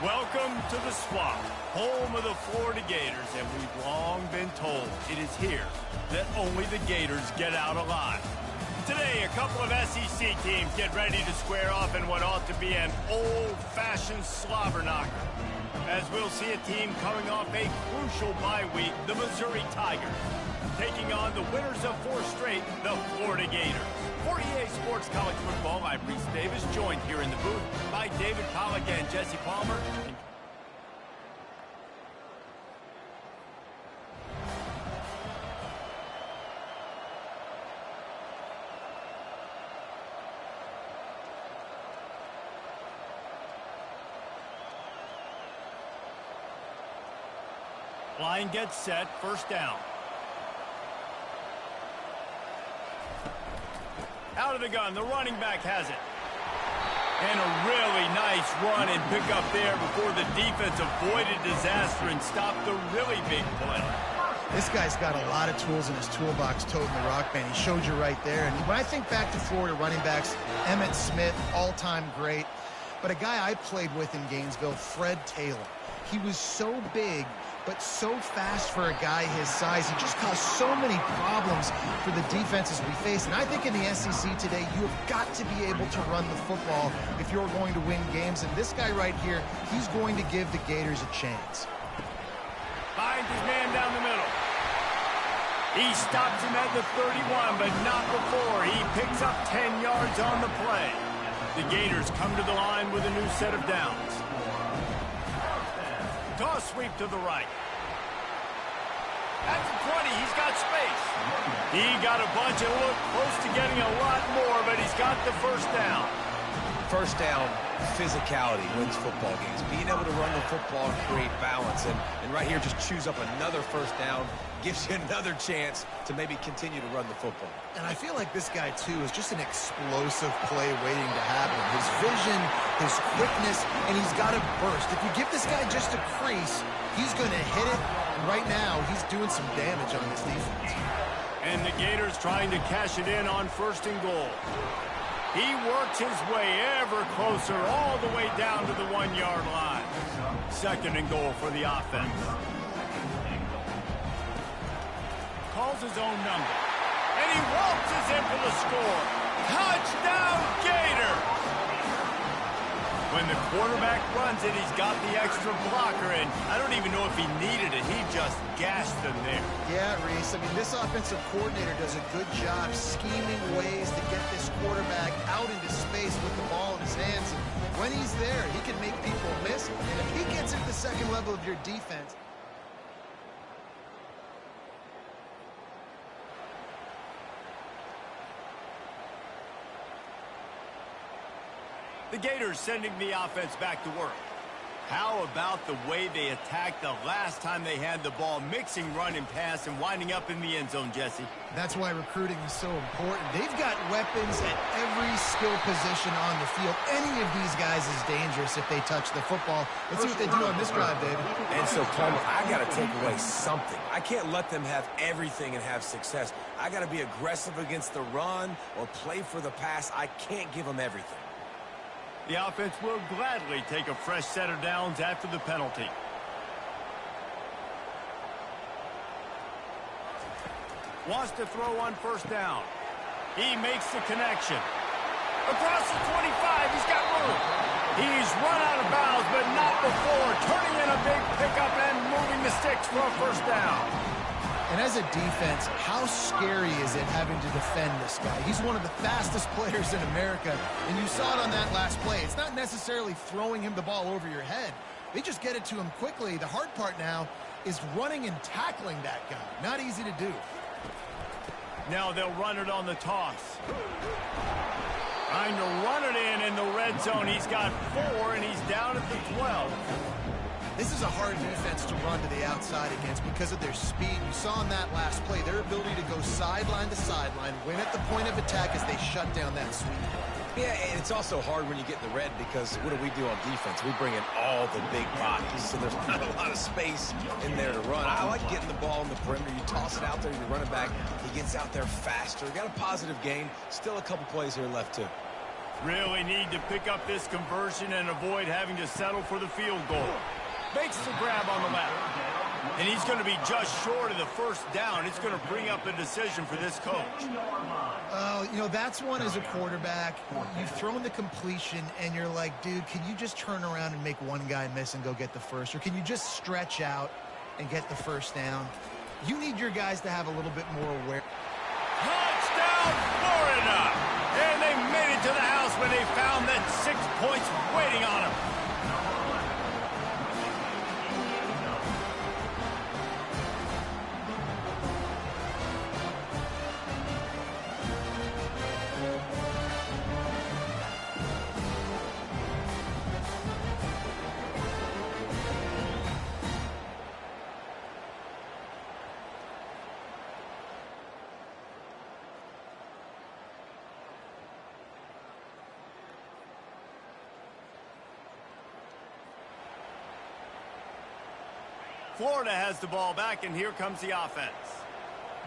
Welcome to the Swamp, home of the Florida Gators, and we've long been told it is here that only the Gators get out alive. Today, a couple of SEC teams get ready to square off in what ought to be an old-fashioned slobber knocker, as we'll see a team coming off a crucial bye week, the Missouri Tigers, taking on the winners of 4 straight, the Florida Gators. For EA Sports College Football, I'm Reese Davis, joined here in the booth by David Pollack and Jesse Palmer. Line gets set, first down. Out of the gun, the running back has it. And a really nice run and pick up there before the defense avoided disaster and stopped the really big play. This guy's got a lot of tools in his toolbox, toting the rock band. He showed you right there. And when I think back to Florida running backs, Emmitt Smith, all-time great. But a guy I played with in Gainesville, Fred Taylor. He was so big, but so fast for a guy his size. He just caused so many problems for the defenses we face. And I think in the SEC today, you have got to be able to run the football if you're going to win games. And this guy right here, he's going to give the Gators a chance. Finds his man down the middle. He stops him at the 31, but not before. He picks up 10 yards on the play. The Gators come to the line with a new set of downs. Toss sweep to the right. At the 20, he's got space. He got a bunch and looked close to getting a lot more, but he's got the first down. First down, physicality wins football games. Being able to run the football and create balance. And right here, just choose up another first down. Gives you another chance to maybe continue to run the football. And I feel like this guy, too, is just an explosive play waiting to happen. His vision, his quickness, and he's got a burst. If you give this guy just a crease, he's going to hit it. And right now, he's doing some damage on this defense. And the Gators trying to cash it in on first and goal. He works his way ever closer all the way down to the 1-yard line. Second and goal for the offense. Calls his own number. And he waltzes in for the score. Touchdown, Gator! When the quarterback runs it, he's got the extra blocker, and I don't even know if he needed it. He just gashed them there. Yeah, Reese. I mean, this offensive coordinator does a good job scheming ways to get this quarterback out into space with the ball in his hands. And when he's there, he can make people miss. And if he gets at the second level of your defense, the Gators sending the offense back to work. How about the way they attacked the last time they had the ball, mixing run and pass and winding up in the end zone, Jesse? that's why recruiting is so important. They've got weapons at every skill position on the field. Any of these guys is dangerous if they touch the football. Let's see what they do on this drive, David. And so, Palmer, I got to take away something. I can't let them have everything and have success. I got to be aggressive against the run or play for the pass. I can't give them everything. The offense will gladly take a fresh set of downs after the penalty. Wants to throw on first down. He makes the connection. Across the 25, he's got room. He's run out of bounds, but not before turning in a big pickup and moving the sticks for a first down. And as a defense, how scary is it having to defend this guy? He's one of the fastest players in America, and you saw it on that last play. It's not necessarily throwing him the ball over your head. They just get it to him quickly. The hard part now is running and tackling that guy. Not easy to do. Now they'll run it on the toss. Trying to run it in the red zone. He's got 4, and he's down at the 12. This is a hard defense to run to the outside against because of their speed. You saw in that last play their ability to go sideline to sideline, win at the point of attack as they shut down that sweep. Yeah, and it's also hard when you get in the red because what do we do on defense? We bring in all the big bodies, so there's not a lot of space in there to run. I like getting the ball in the perimeter. You toss it out there, you run it back. He gets out there faster. Got a positive gain. Still a couple plays here left, too. Really need to pick up this conversion and avoid having to settle for the field goal. Makes the grab on the left. And he's going to be just short of the first down. It's going to bring up a decision for this coach. You know, that's one as a quarterback. You've thrown the completion, and you're like, dude, can you just turn around and make one guy miss and go get the first? Or can you just stretch out and get the first down? You need your guys to have a little bit more awareness. Touchdown, Florida! And they made it to the house when they found that 6 points waiting on them. Florida has the ball back, and here comes the offense.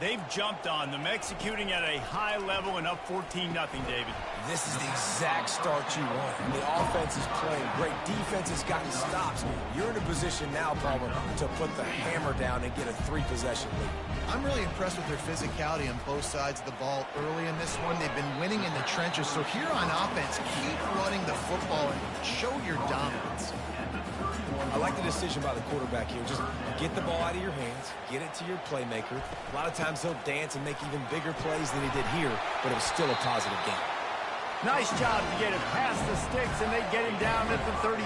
They've jumped on them, executing at a high level and up 14-0, David. This is the exact start you want. The offense is playing great. Defense has gotten stops. You're in a position now, Palmer, to put the hammer down and get a 3-possession lead. I'm really impressed with their physicality on both sides of the ball early in this one. They've been winning in the trenches. So here on offense, keep running the football and show your dominance. I like the decision by the quarterback here. Just get the ball out of your hands, get it to your playmaker. A lot of times he'll dance and make even bigger plays than he did here, but it was still a positive game. Nice job to get it past the sticks, and they get him down at the 35.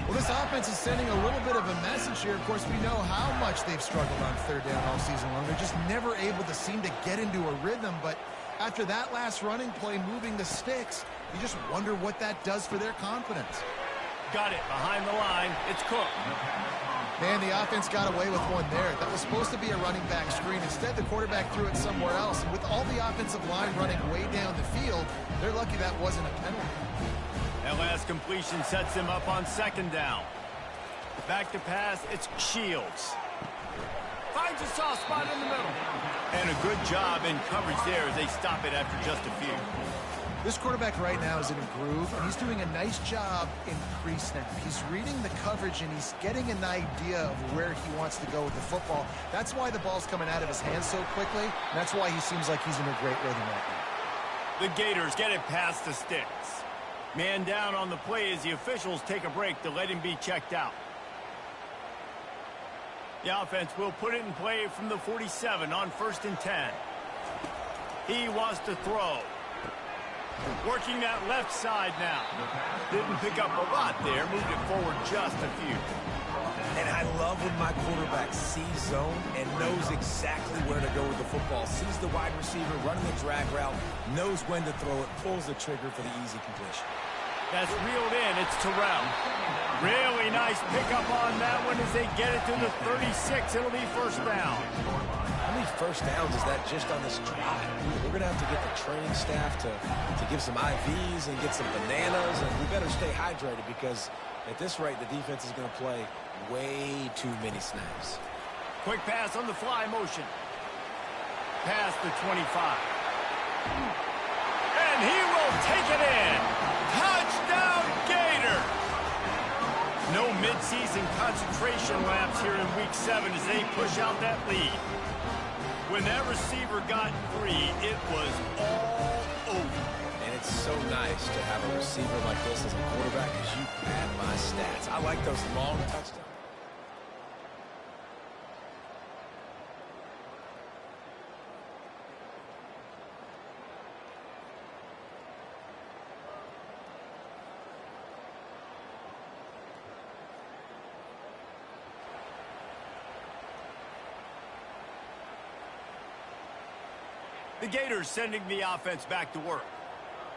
Well, this offense is sending a little bit of a message here. Of course, we know how much they've struggled on third down all season long. They're just never able to seem to get into a rhythm, but after that last running play moving the sticks, you just wonder what that does for their confidence. Got it behind the line. It's Cook. Man, the offense got away with one there. That was supposed to be a running back screen. Instead, the quarterback threw it somewhere else. And with all the offensive line running way down the field, they're lucky that wasn't a penalty. That last completion sets him up on second down. Back to pass, it's Shields. Finds a soft spot in the middle. And a good job in coverage there as they stop it after just a few. This quarterback right now is in a groove, and he's doing a nice job in pre-snap. He's reading the coverage, and he's getting an idea of where he wants to go with the football. That's why the ball's coming out of his hands so quickly, and that's why he seems like he's in a great rhythm right now. The Gators get it past the sticks. Man down on the play as the officials take a break to let him be checked out. The offense will put it in play from the 47 on 1st and 10. He wants to throw. Working that left side now. Didn't pick up a lot there. Moved it forward just a few. And I love when my quarterback sees zone and knows exactly where to go with the football. Sees the wide receiver running the drag route, knows when to throw it, pulls the trigger for the easy completion. That's reeled in. It's Terrell. Really nice pickup on that one as they get it to the 36. It'll be first down. How many first downs is that just on this drive? We're going to have to get the training staff to give some IVs and get some bananas, and we better stay hydrated because at this rate, the defense is going to play way too many snaps. Quick pass on the fly motion. Past the 25. And he will take it in. Touchdown, Gator! No midseason concentration laps here in Week 7 as they push out that lead. When that receiver got free, it was all over. And it's so nice to have a receiver like this as a quarterback because you pad my stats. I like those long touchdowns. The Gators sending the offense back to work.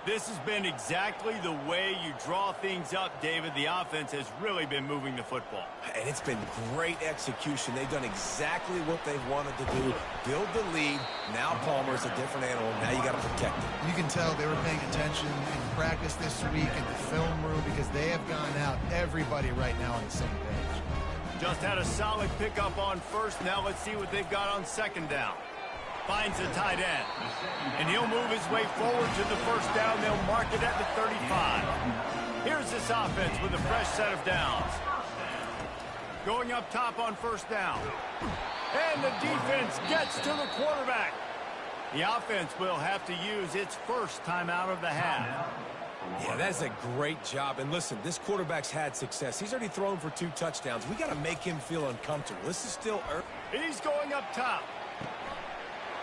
This has been exactly the way you draw things up, David. The offense has really been moving the football. And it's been great execution. They've done exactly what they've wanted to do. Build the lead. Now Palmer's a different animal. Now you got to protect it. You can tell they were paying attention in practice this week in the film room because they have gone out, everybody right now on the same page. Just had a solid pickup on first. Now let's see what they've got on second down. finds the tight end. And he'll move his way forward to the first down. They'll mark it at the 35. Here's this offense with a fresh set of downs. Going up top on first down. And the defense gets to the quarterback. The offense will have to use its first timeout of the half. Yeah, that's a great job. And listen, this quarterback's had success. He's already thrown for 2 touchdowns. We got to make him feel uncomfortable. This is still early. He's going up top.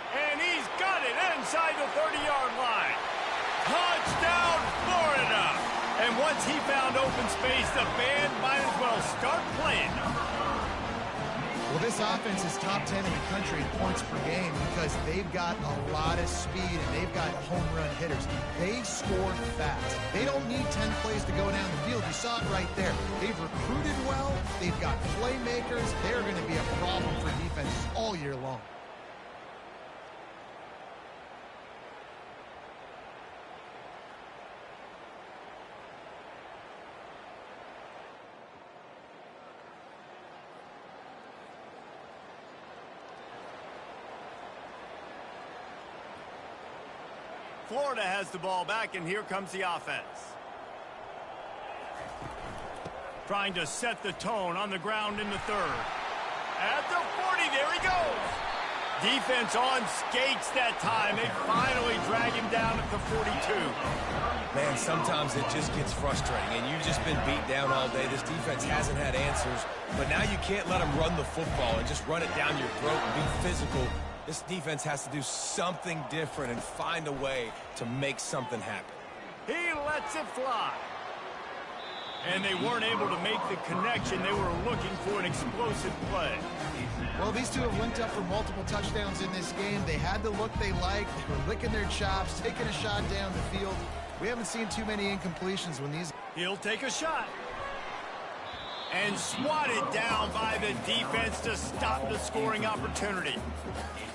And he's got it inside the 30-yard line. Touchdown, Florida! And once he found open space, the band might as well start playing. Well, this offense is top 10 in the country in points per game because they've got a lot of speed and they've got home run hitters. They score fast. They don't need 10 plays to go down the field. You saw it right there. They've recruited well. They've got playmakers. They're going to be a problem for defenses all year long. Florida has the ball back, and here comes the offense. Trying to set the tone on the ground in the third. At the 40, there he goes. Defense on skates that time. They finally drag him down at the 42. Man, sometimes it just gets frustrating, and you've just been beat down all day. This defense hasn't had answers, but now you can't let them run the football and just run it down your throat and be physical. This defense has to do something different and find a way to make something happen. He lets it fly. And they weren't able to make the connection. They were looking for an explosive play. Well, these two have linked up for multiple touchdowns in this game. They had the look they liked. They were licking their chops, taking a shot down the field. We haven't seen too many incompletions when these... He'll take a shot. And swatted down by the defense to stop the scoring opportunity.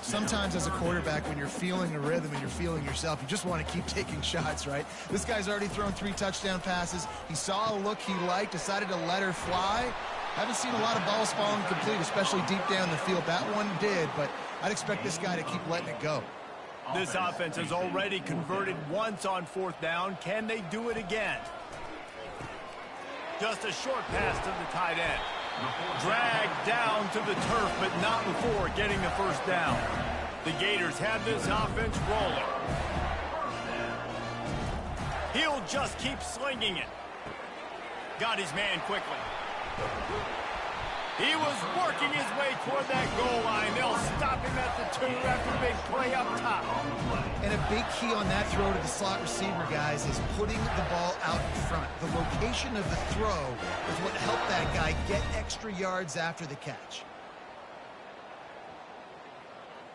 Sometimes as a quarterback, when you're feeling a rhythm and you're feeling yourself, you just want to keep taking shots, right? This guy's already thrown 3 touchdown passes. He saw a look he liked, decided to let her fly. Haven't seen a lot of balls falling complete, especially deep down the field. That one did, but I'd expect this guy to keep letting it go. This offense has already converted once on 4th down. Can they do it again? Just a short pass to the tight end. Dragged down to the turf, but not before getting the first down. The Gators have this offense rolling. He'll just keep slinging it. Got his man quickly. He was working his way toward that goal line. They'll stop him at the 2 after a big play up top. And a big key on that throw to the slot receiver, guys, is putting the ball out in front. The location of the throw is what helped that guy get extra yards after the catch.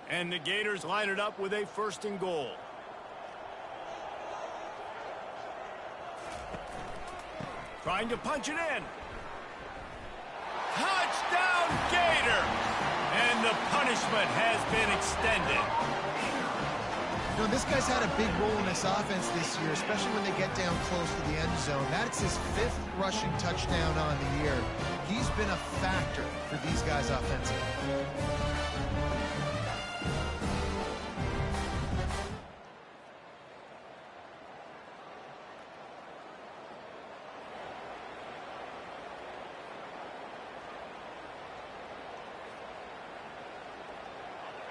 And the Gators line it up with a 1st and goal. Trying to punch it in. Touchdown, Gator! And the punishment has been extended. You know, this guy's had a big role in this offense this year, especially when they get down close to the end zone. That's his 5th rushing touchdown on the year. He's been a factor for these guys offensively.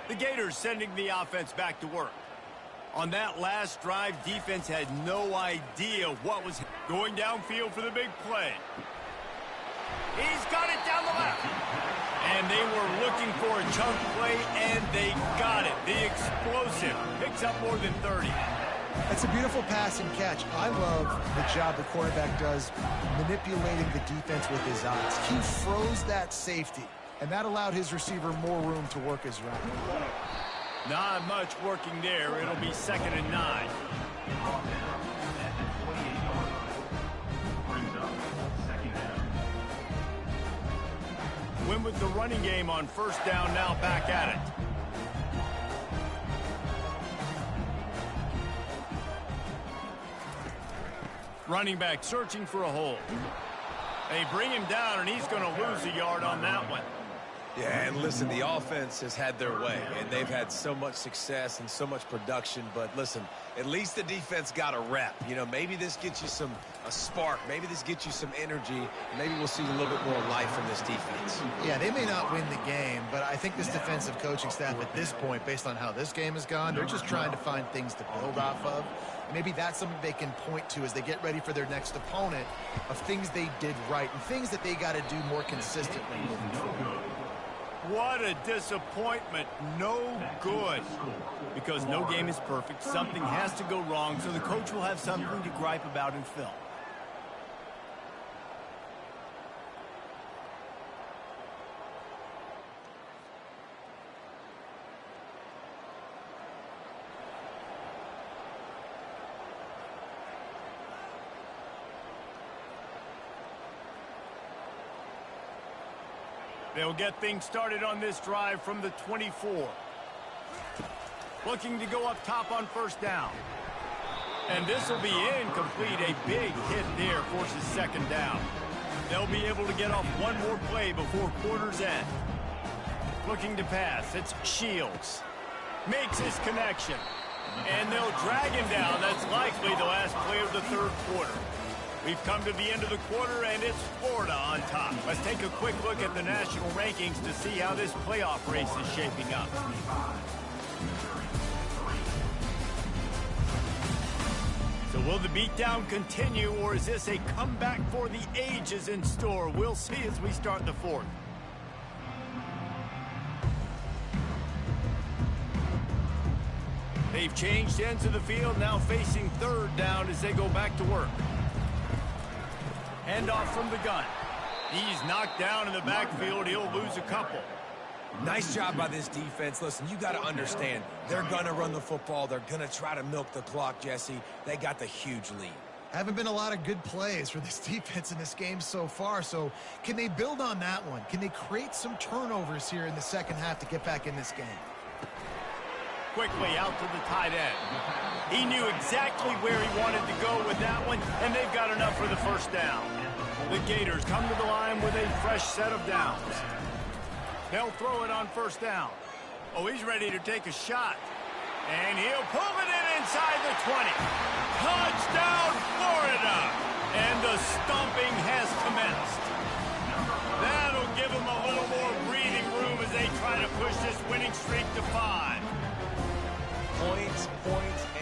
The Gators sending the offense back to work. On that last drive, defense had no idea what was going downfield for the big play. He's got it down the left. And they were looking for a chunk play, and they got it. The explosive picks up more than 30. That's a beautiful pass and catch. I love the job the quarterback does manipulating the defense with his eyes. He froze that safety, and that allowed his receiver more room to work his route. Not much working there. It'll be 2nd and 9. Win with the running game on 1st down, now back at it. Running back searching for a hole. They bring him down, and he's going to lose a yard on that one. Yeah, and listen, the offense has had their way, and they've had so much success and so much production. But listen, at least the defense got a rep. You know, maybe this gets you a spark. Maybe this gets you some energy. Maybe we'll see a little bit more life from this defense. Yeah, they may not win the game, but I think this defensive coaching staff at this point, based on how this game has gone, they're just trying to find things to build off of. Maybe that's something they can point to as they get ready for their next opponent, of things they did right and things that they got to do more consistently moving forward. What a disappointment. No good. Because no game is perfect. Something has to go wrong, so the coach will have something to gripe about in film. They'll get things started on this drive from the 24. Looking to go up top on first down. And this will be incomplete. A big hit there forces second down. They'll be able to get off one more play before quarter's end. Looking to pass. It's Shields. Makes his connection. And they'll drag him down. That's likely the last play of the third quarter. We've come to the end of the quarter, and it's Florida on top. Let's take a quick look at the national rankings to see how this playoff race is shaping up. So will the beatdown continue, or is this a comeback for the ages in store? We'll see as we start the fourth. They've changed ends of the field, now facing third down as they go back to work. Handoff from the gun. He's knocked down in the backfield. He'll lose a couple. Nice job by this defense. Listen, you got to understand, they're going to run the football. They're going to try to milk the clock, Jesse. They got the huge lead. Haven't been a lot of good plays for this defense in this game so far, so can they build on that one? Can they create some turnovers here in the second half to get back in this game? Quickly out to the tight end. He knew exactly where he wanted to go with that one, and they've got enough for the first down. The Gators come to the line with a fresh set of downs. They'll throw it on first down. Oh, he's ready to take a shot. And he'll pull it in inside the 20. Touchdown, Florida! And the stomping has commenced. That'll give them a little more breathing room as they try to push this winning streak to 5. Points,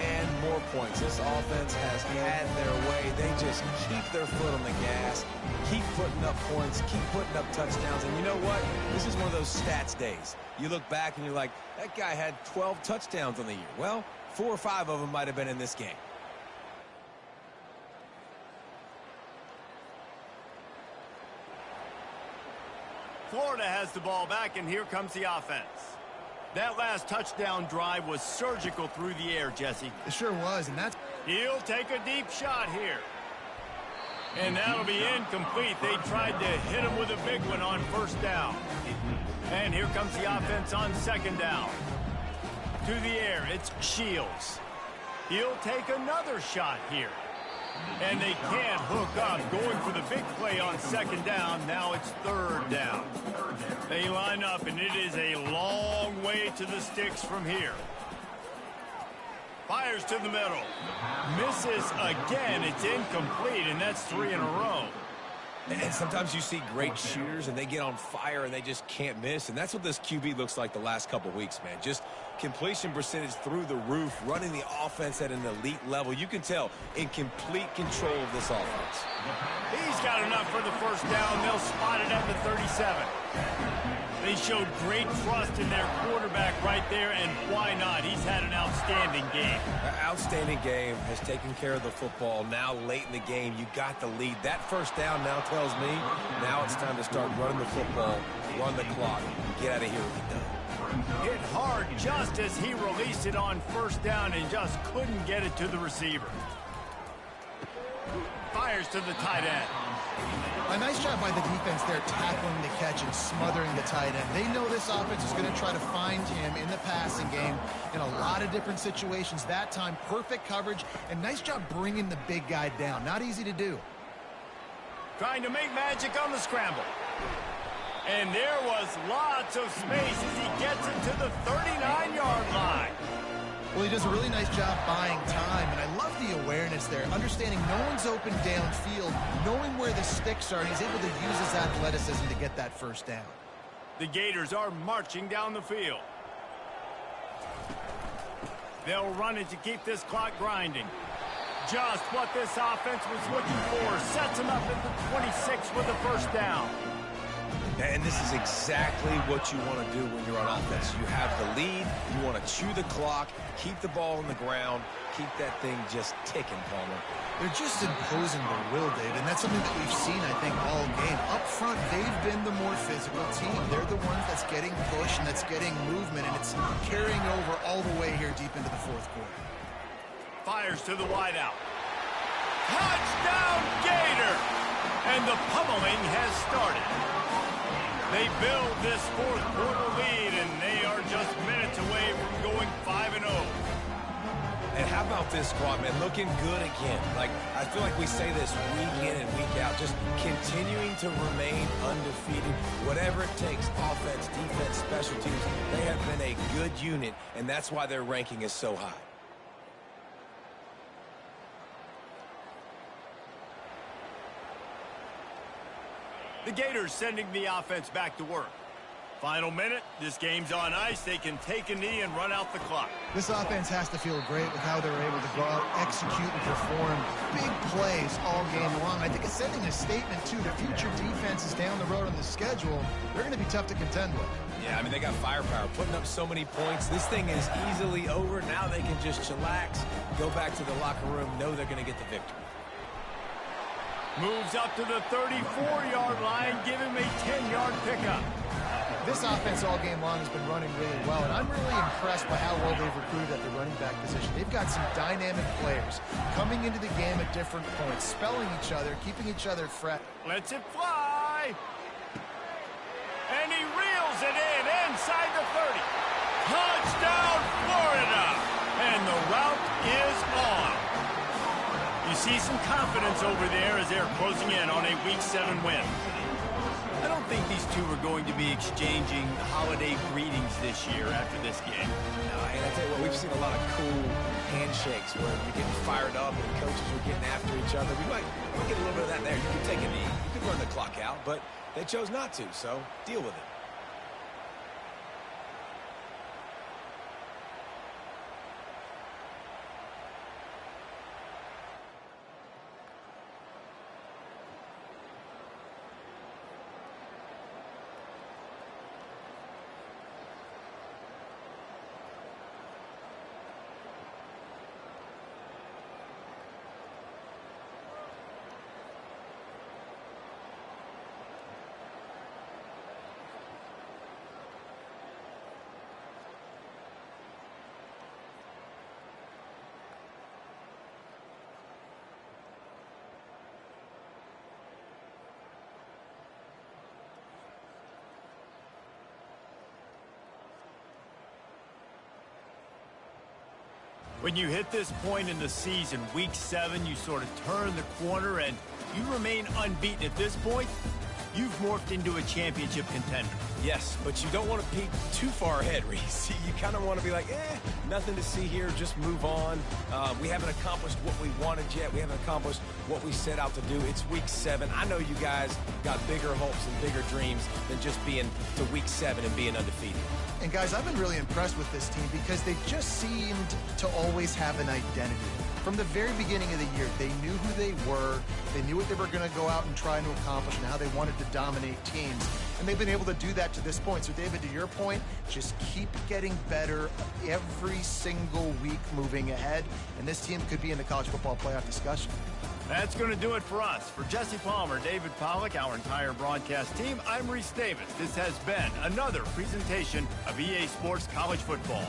and more points. This offense has had their way. They just keep their foot on the gas, keep putting up points, keep putting up touchdowns. And you know what? This is one of those stats days. You look back and you're like, that guy had 12 touchdowns on the year. Well, 4 or 5 of them might have been in this game. Florida has the ball back, and here comes the offense. That last touchdown drive was surgical through the air, Jesse. It sure was, and that's... He'll take a deep shot here. And that'll be incomplete. They tried to hit him with a big one on first down. And here comes the offense on second down. To the air, it's Shields. He'll take another shot here. And they can't hook up, going for the big play on second down. Now it's third down. They line up, and it is a long way to the sticks from here. Fires to the middle. Misses again. It's incomplete, and that's 3 in a row. And sometimes you see great shooters, and they get on fire, and they just can't miss. And that's what this QB looks like the last couple weeks, man. Just completion percentage through the roof, running the offense at an elite level. You can tell in complete control of this offense. He's got enough for the first down. They'll spot it at the 37. They showed great trust in their quarterback right there, and why not? He's had an outstanding game. Outstanding game, has taken care of the football. Now late in the game, you got the lead. That first down now tells me now it's time to start running the football, run the clock, get out of here with it done. Hit hard just as he released it on first down and just couldn't get it to the receiver. Fires to the tight end. A nice job by the defense there, tackling the catch and smothering the tight end. They know this offense is going to try to find him in the passing game in a lot of different situations. That time, perfect coverage, and nice job bringing the big guy down. Not easy to do. Trying to make magic on the scramble. And there was lots of space as he gets it to the 39-yard line. Well, he does a really nice job buying time, and I love the awareness there, understanding no one's open downfield, knowing where the sticks are, and he's able to use his athleticism to get that first down. The Gators are marching down the field. They'll run it to keep this clock grinding. Just what this offense was looking for. Sets him up at the 26 with the first down. And this is exactly what you want to do when you're on offense. You have the lead, you want to chew the clock, keep the ball on the ground, keep that thing just ticking, Palmer. They're just imposing the will, Dave, and that's something that we've seen, I think, all game. Up front, they've been the more physical team. They're the ones that's getting push and that's getting movement, and it's carrying over all the way here deep into the fourth quarter. Fires to the wideout. Touchdown, Gator! And the pummeling has started. They build this fourth quarter lead, and they are just minutes away from going 5-0. And how about this squad, man? Looking good again. Like, I feel like we say this week in and week out, just continuing to remain undefeated. Whatever it takes, offense, defense, special teams, they have been a good unit, and that's why their ranking is so high. The Gators sending the offense back to work. Final minute, this game's on ice. They can take a knee and run out the clock. This offense has to feel great with how they're able to go out, execute, and perform big plays all game long. I think it's sending a statement, too, to future defenses down the road on the schedule. They're going to be tough to contend with. Yeah, I mean, they got firepower, putting up so many points. This thing is easily over. Now they can just chillax, go back to the locker room, know they're going to get the victory. Moves up to the 34-yard line, give him a 10-yard pickup. This offense all game long has been running really well, and I'm really impressed by how well they've recruited at the running back position. They've got some dynamic players coming into the game at different points, spelling each other, keeping each other fresh. Lets it fly. And he reels it in inside the 30. Touchdown, Florida! And the route is on. You see some confidence over there as they're closing in on a Week 7 win. I don't think these two are going to be exchanging holiday greetings this year after this game. No, and I tell you what, we've seen a lot of cool handshakes where you're getting fired up and coaches are getting after each other. We might get a little bit of that there. You can take a knee, you can run the clock out, but they chose not to, so deal with it. When you hit this point in the season, Week 7, you sort of turn the corner and you remain unbeaten at this point. You've morphed into a championship contender. Yes, but you don't want to peek too far ahead, Reese. You kind of want to be like, nothing to see here, just move on. We haven't accomplished what we wanted yet. We haven't accomplished what we set out to do. It's Week 7. I know you guys got bigger hopes and bigger dreams than just being to Week 7 and being undefeated. And guys, I've been really impressed with this team because they just seemed to always have an identity. From the very beginning of the year, they knew who they were, they knew what they were going to go out and try to accomplish and how they wanted to dominate teams. And they've been able to do that to this point. So, David, to your point, just keep getting better every single week moving ahead. And this team could be in the college football playoff discussion. That's going to do it for us. For Jesse Palmer, David Pollack, our entire broadcast team, I'm Reese Davis. This has been another presentation of EA Sports College Football.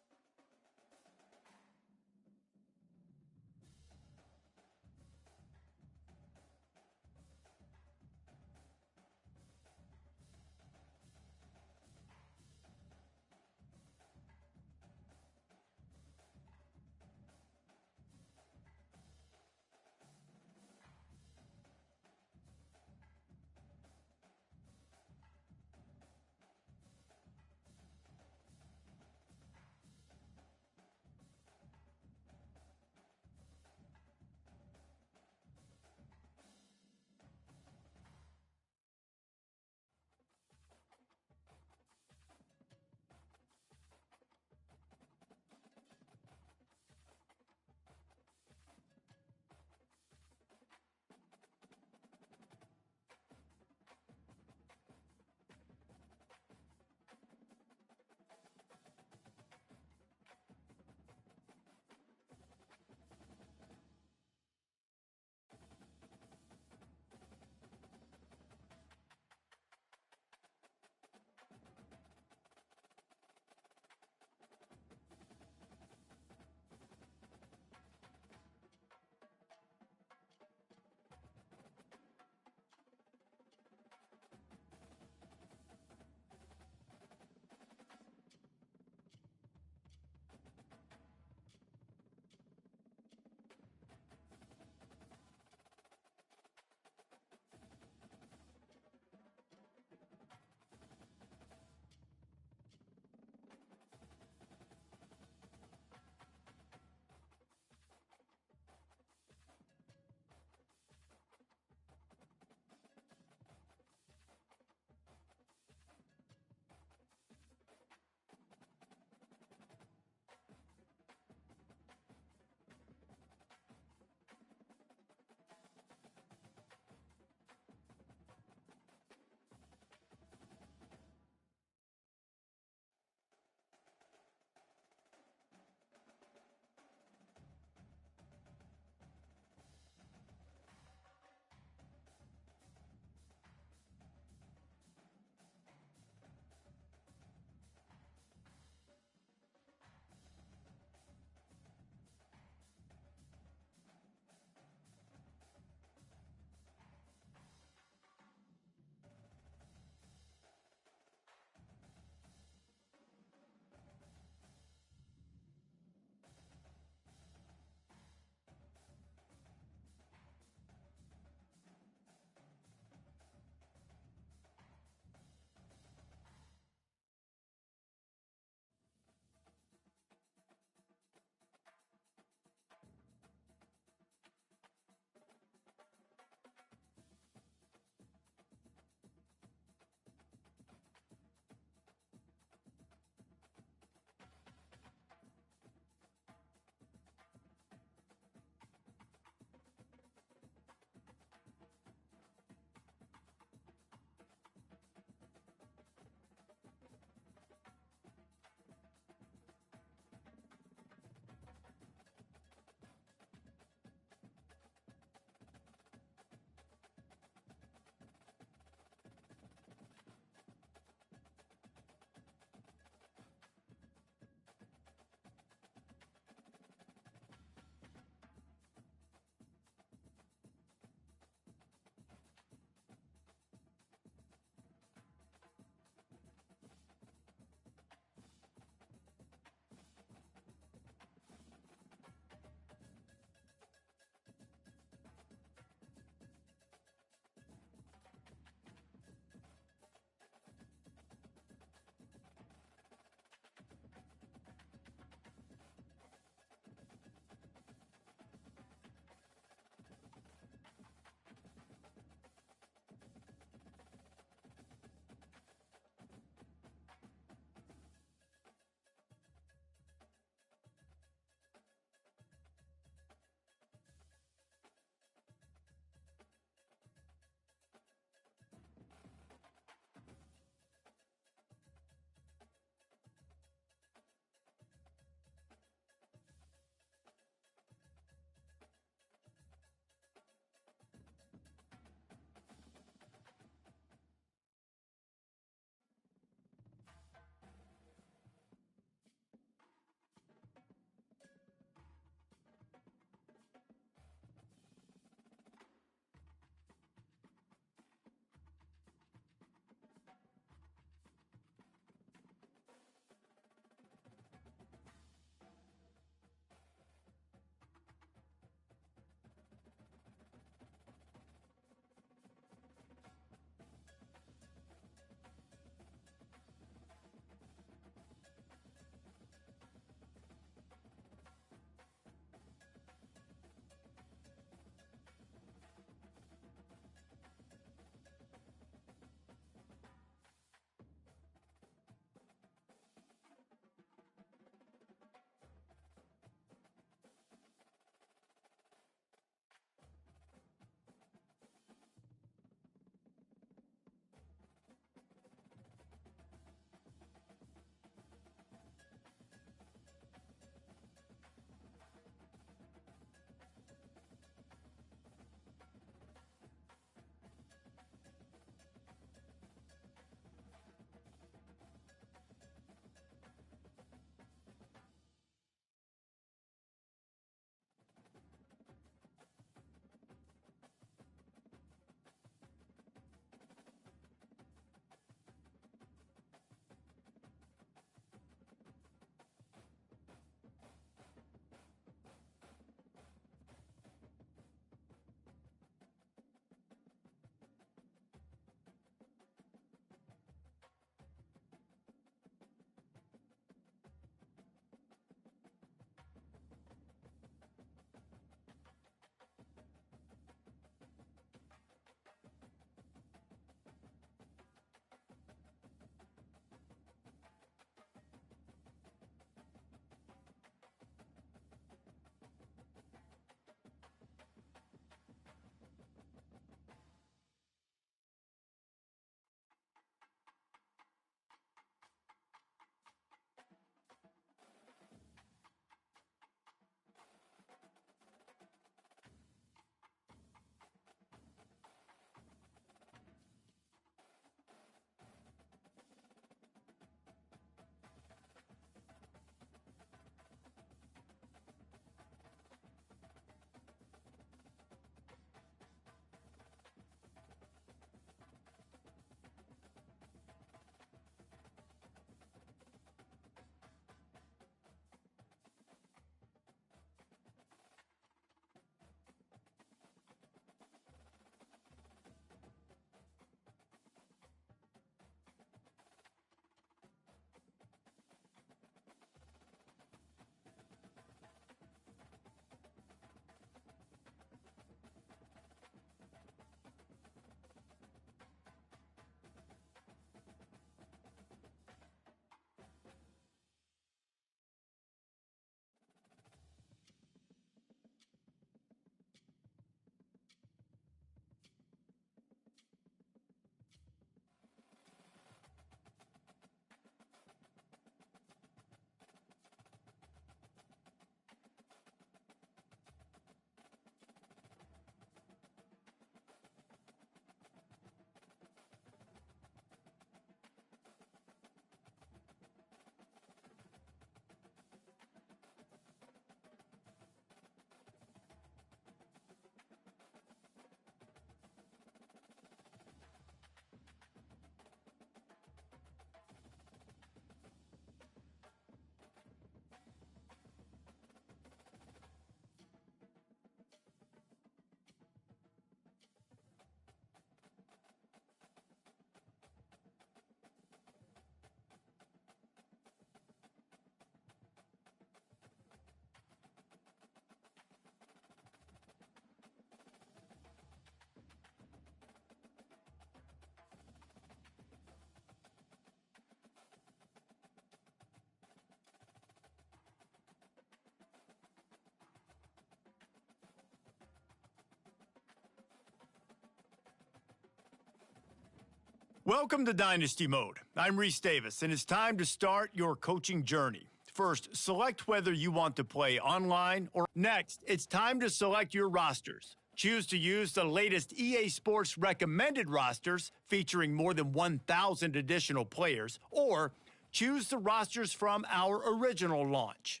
Welcome to Dynasty Mode. I'm Reese Davis, and it's time to start your coaching journey. First, select whether you want to play online or next. It's time to select your rosters. Choose to use the latest EA Sports recommended rosters featuring more than 1,000 additional players, or choose the rosters from our original launch.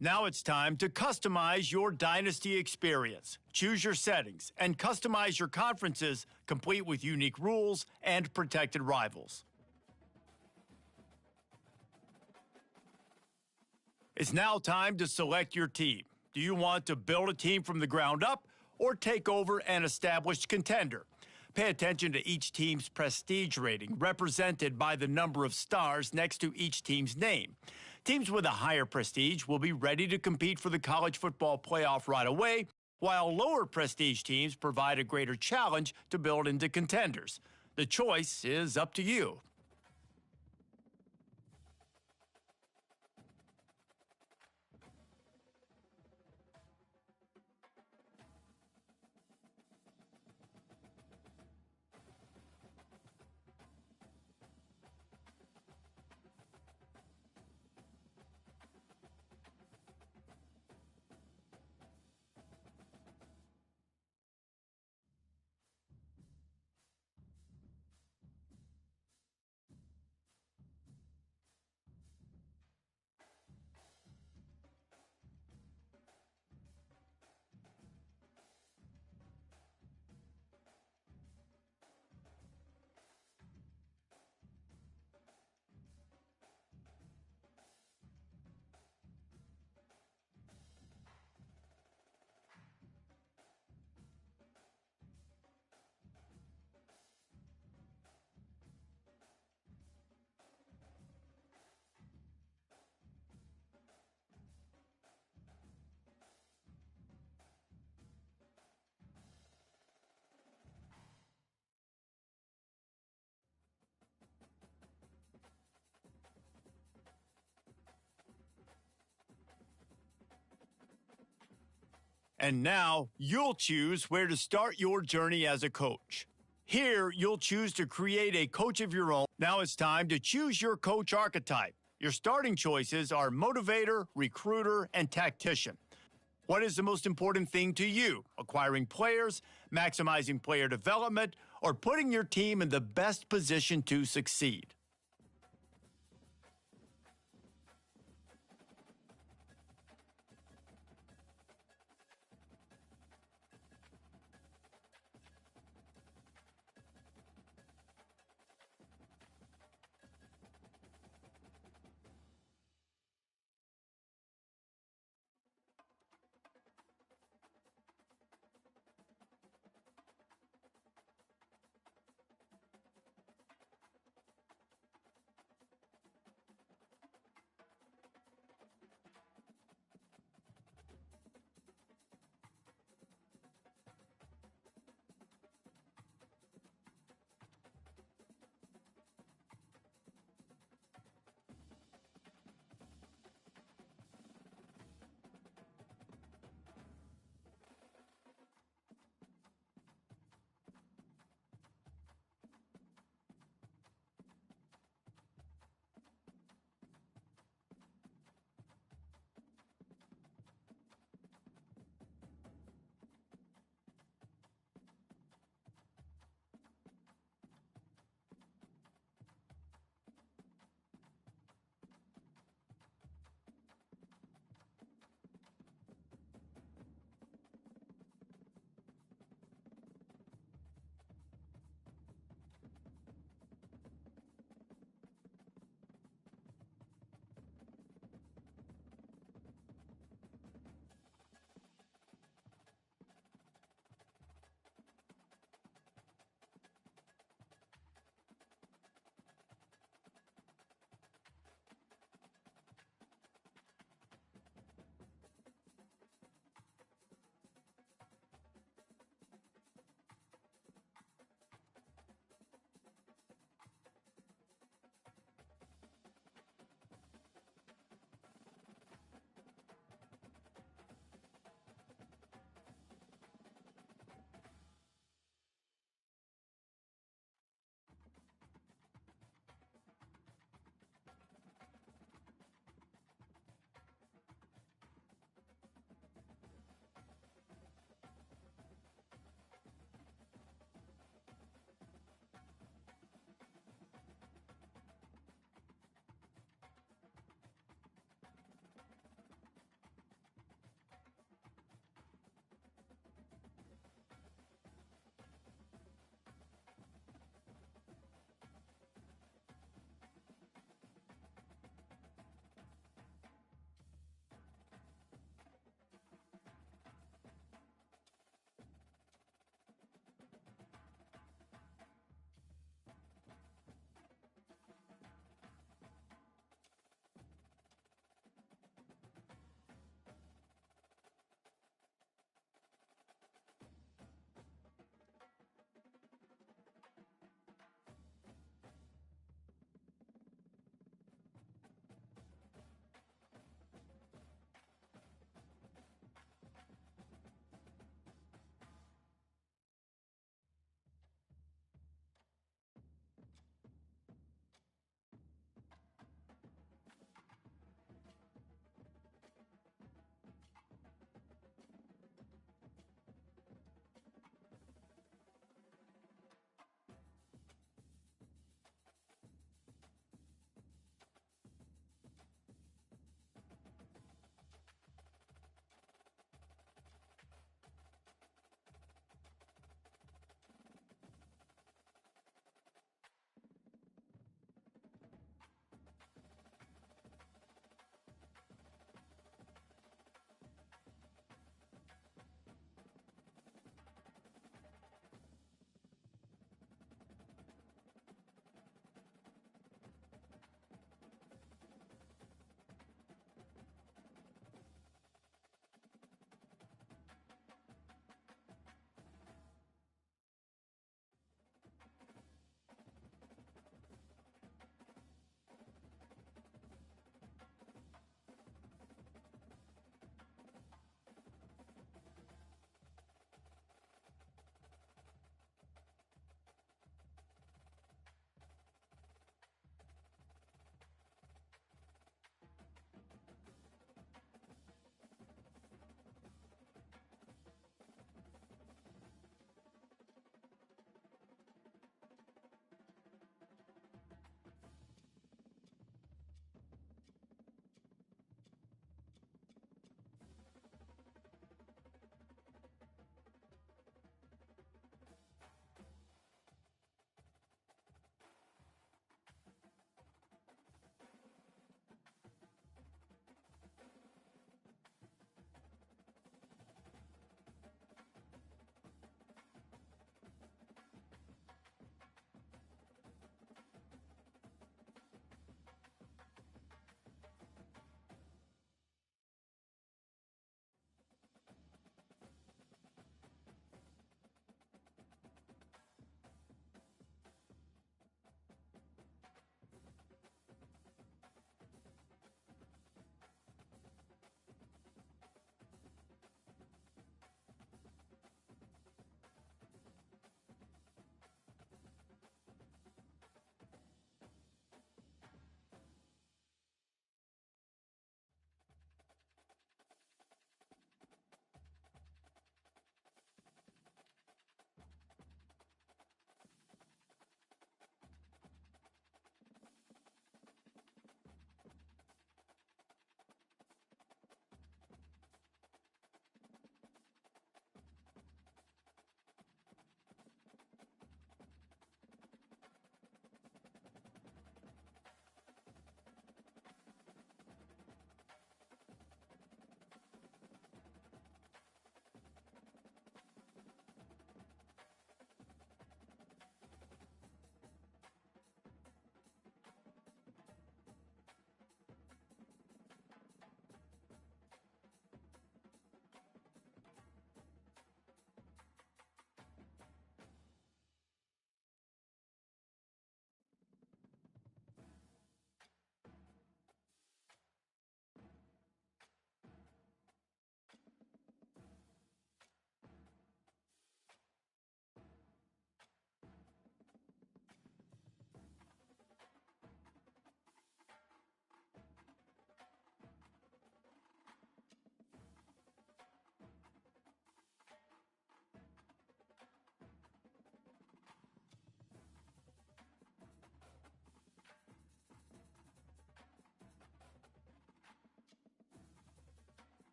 Now it's time to customize your Dynasty experience. Choose your settings and customize your conferences, complete with unique rules and protected rivals. It's now time to select your team. Do you want to build a team from the ground up or take over an established contender? Pay attention to each team's prestige rating, represented by the number of stars next to each team's name. Teams with a higher prestige will be ready to compete for the college football playoff right away, while lower prestige teams provide a greater challenge to build into contenders. The choice is up to you. And now you'll choose where to start your journey as a coach. Here, you'll choose to create a coach of your own. Now it's time to choose your coach archetype. Your starting choices are motivator, recruiter, and tactician. What is the most important thing to you? Acquiring players, maximizing player development, or putting your team in the best position to succeed?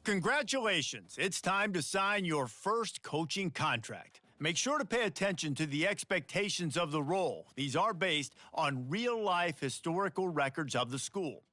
Congratulations. It's time to sign your first coaching contract. Make sure to pay attention to the expectations of the role. These are based on real-life historical records of the school.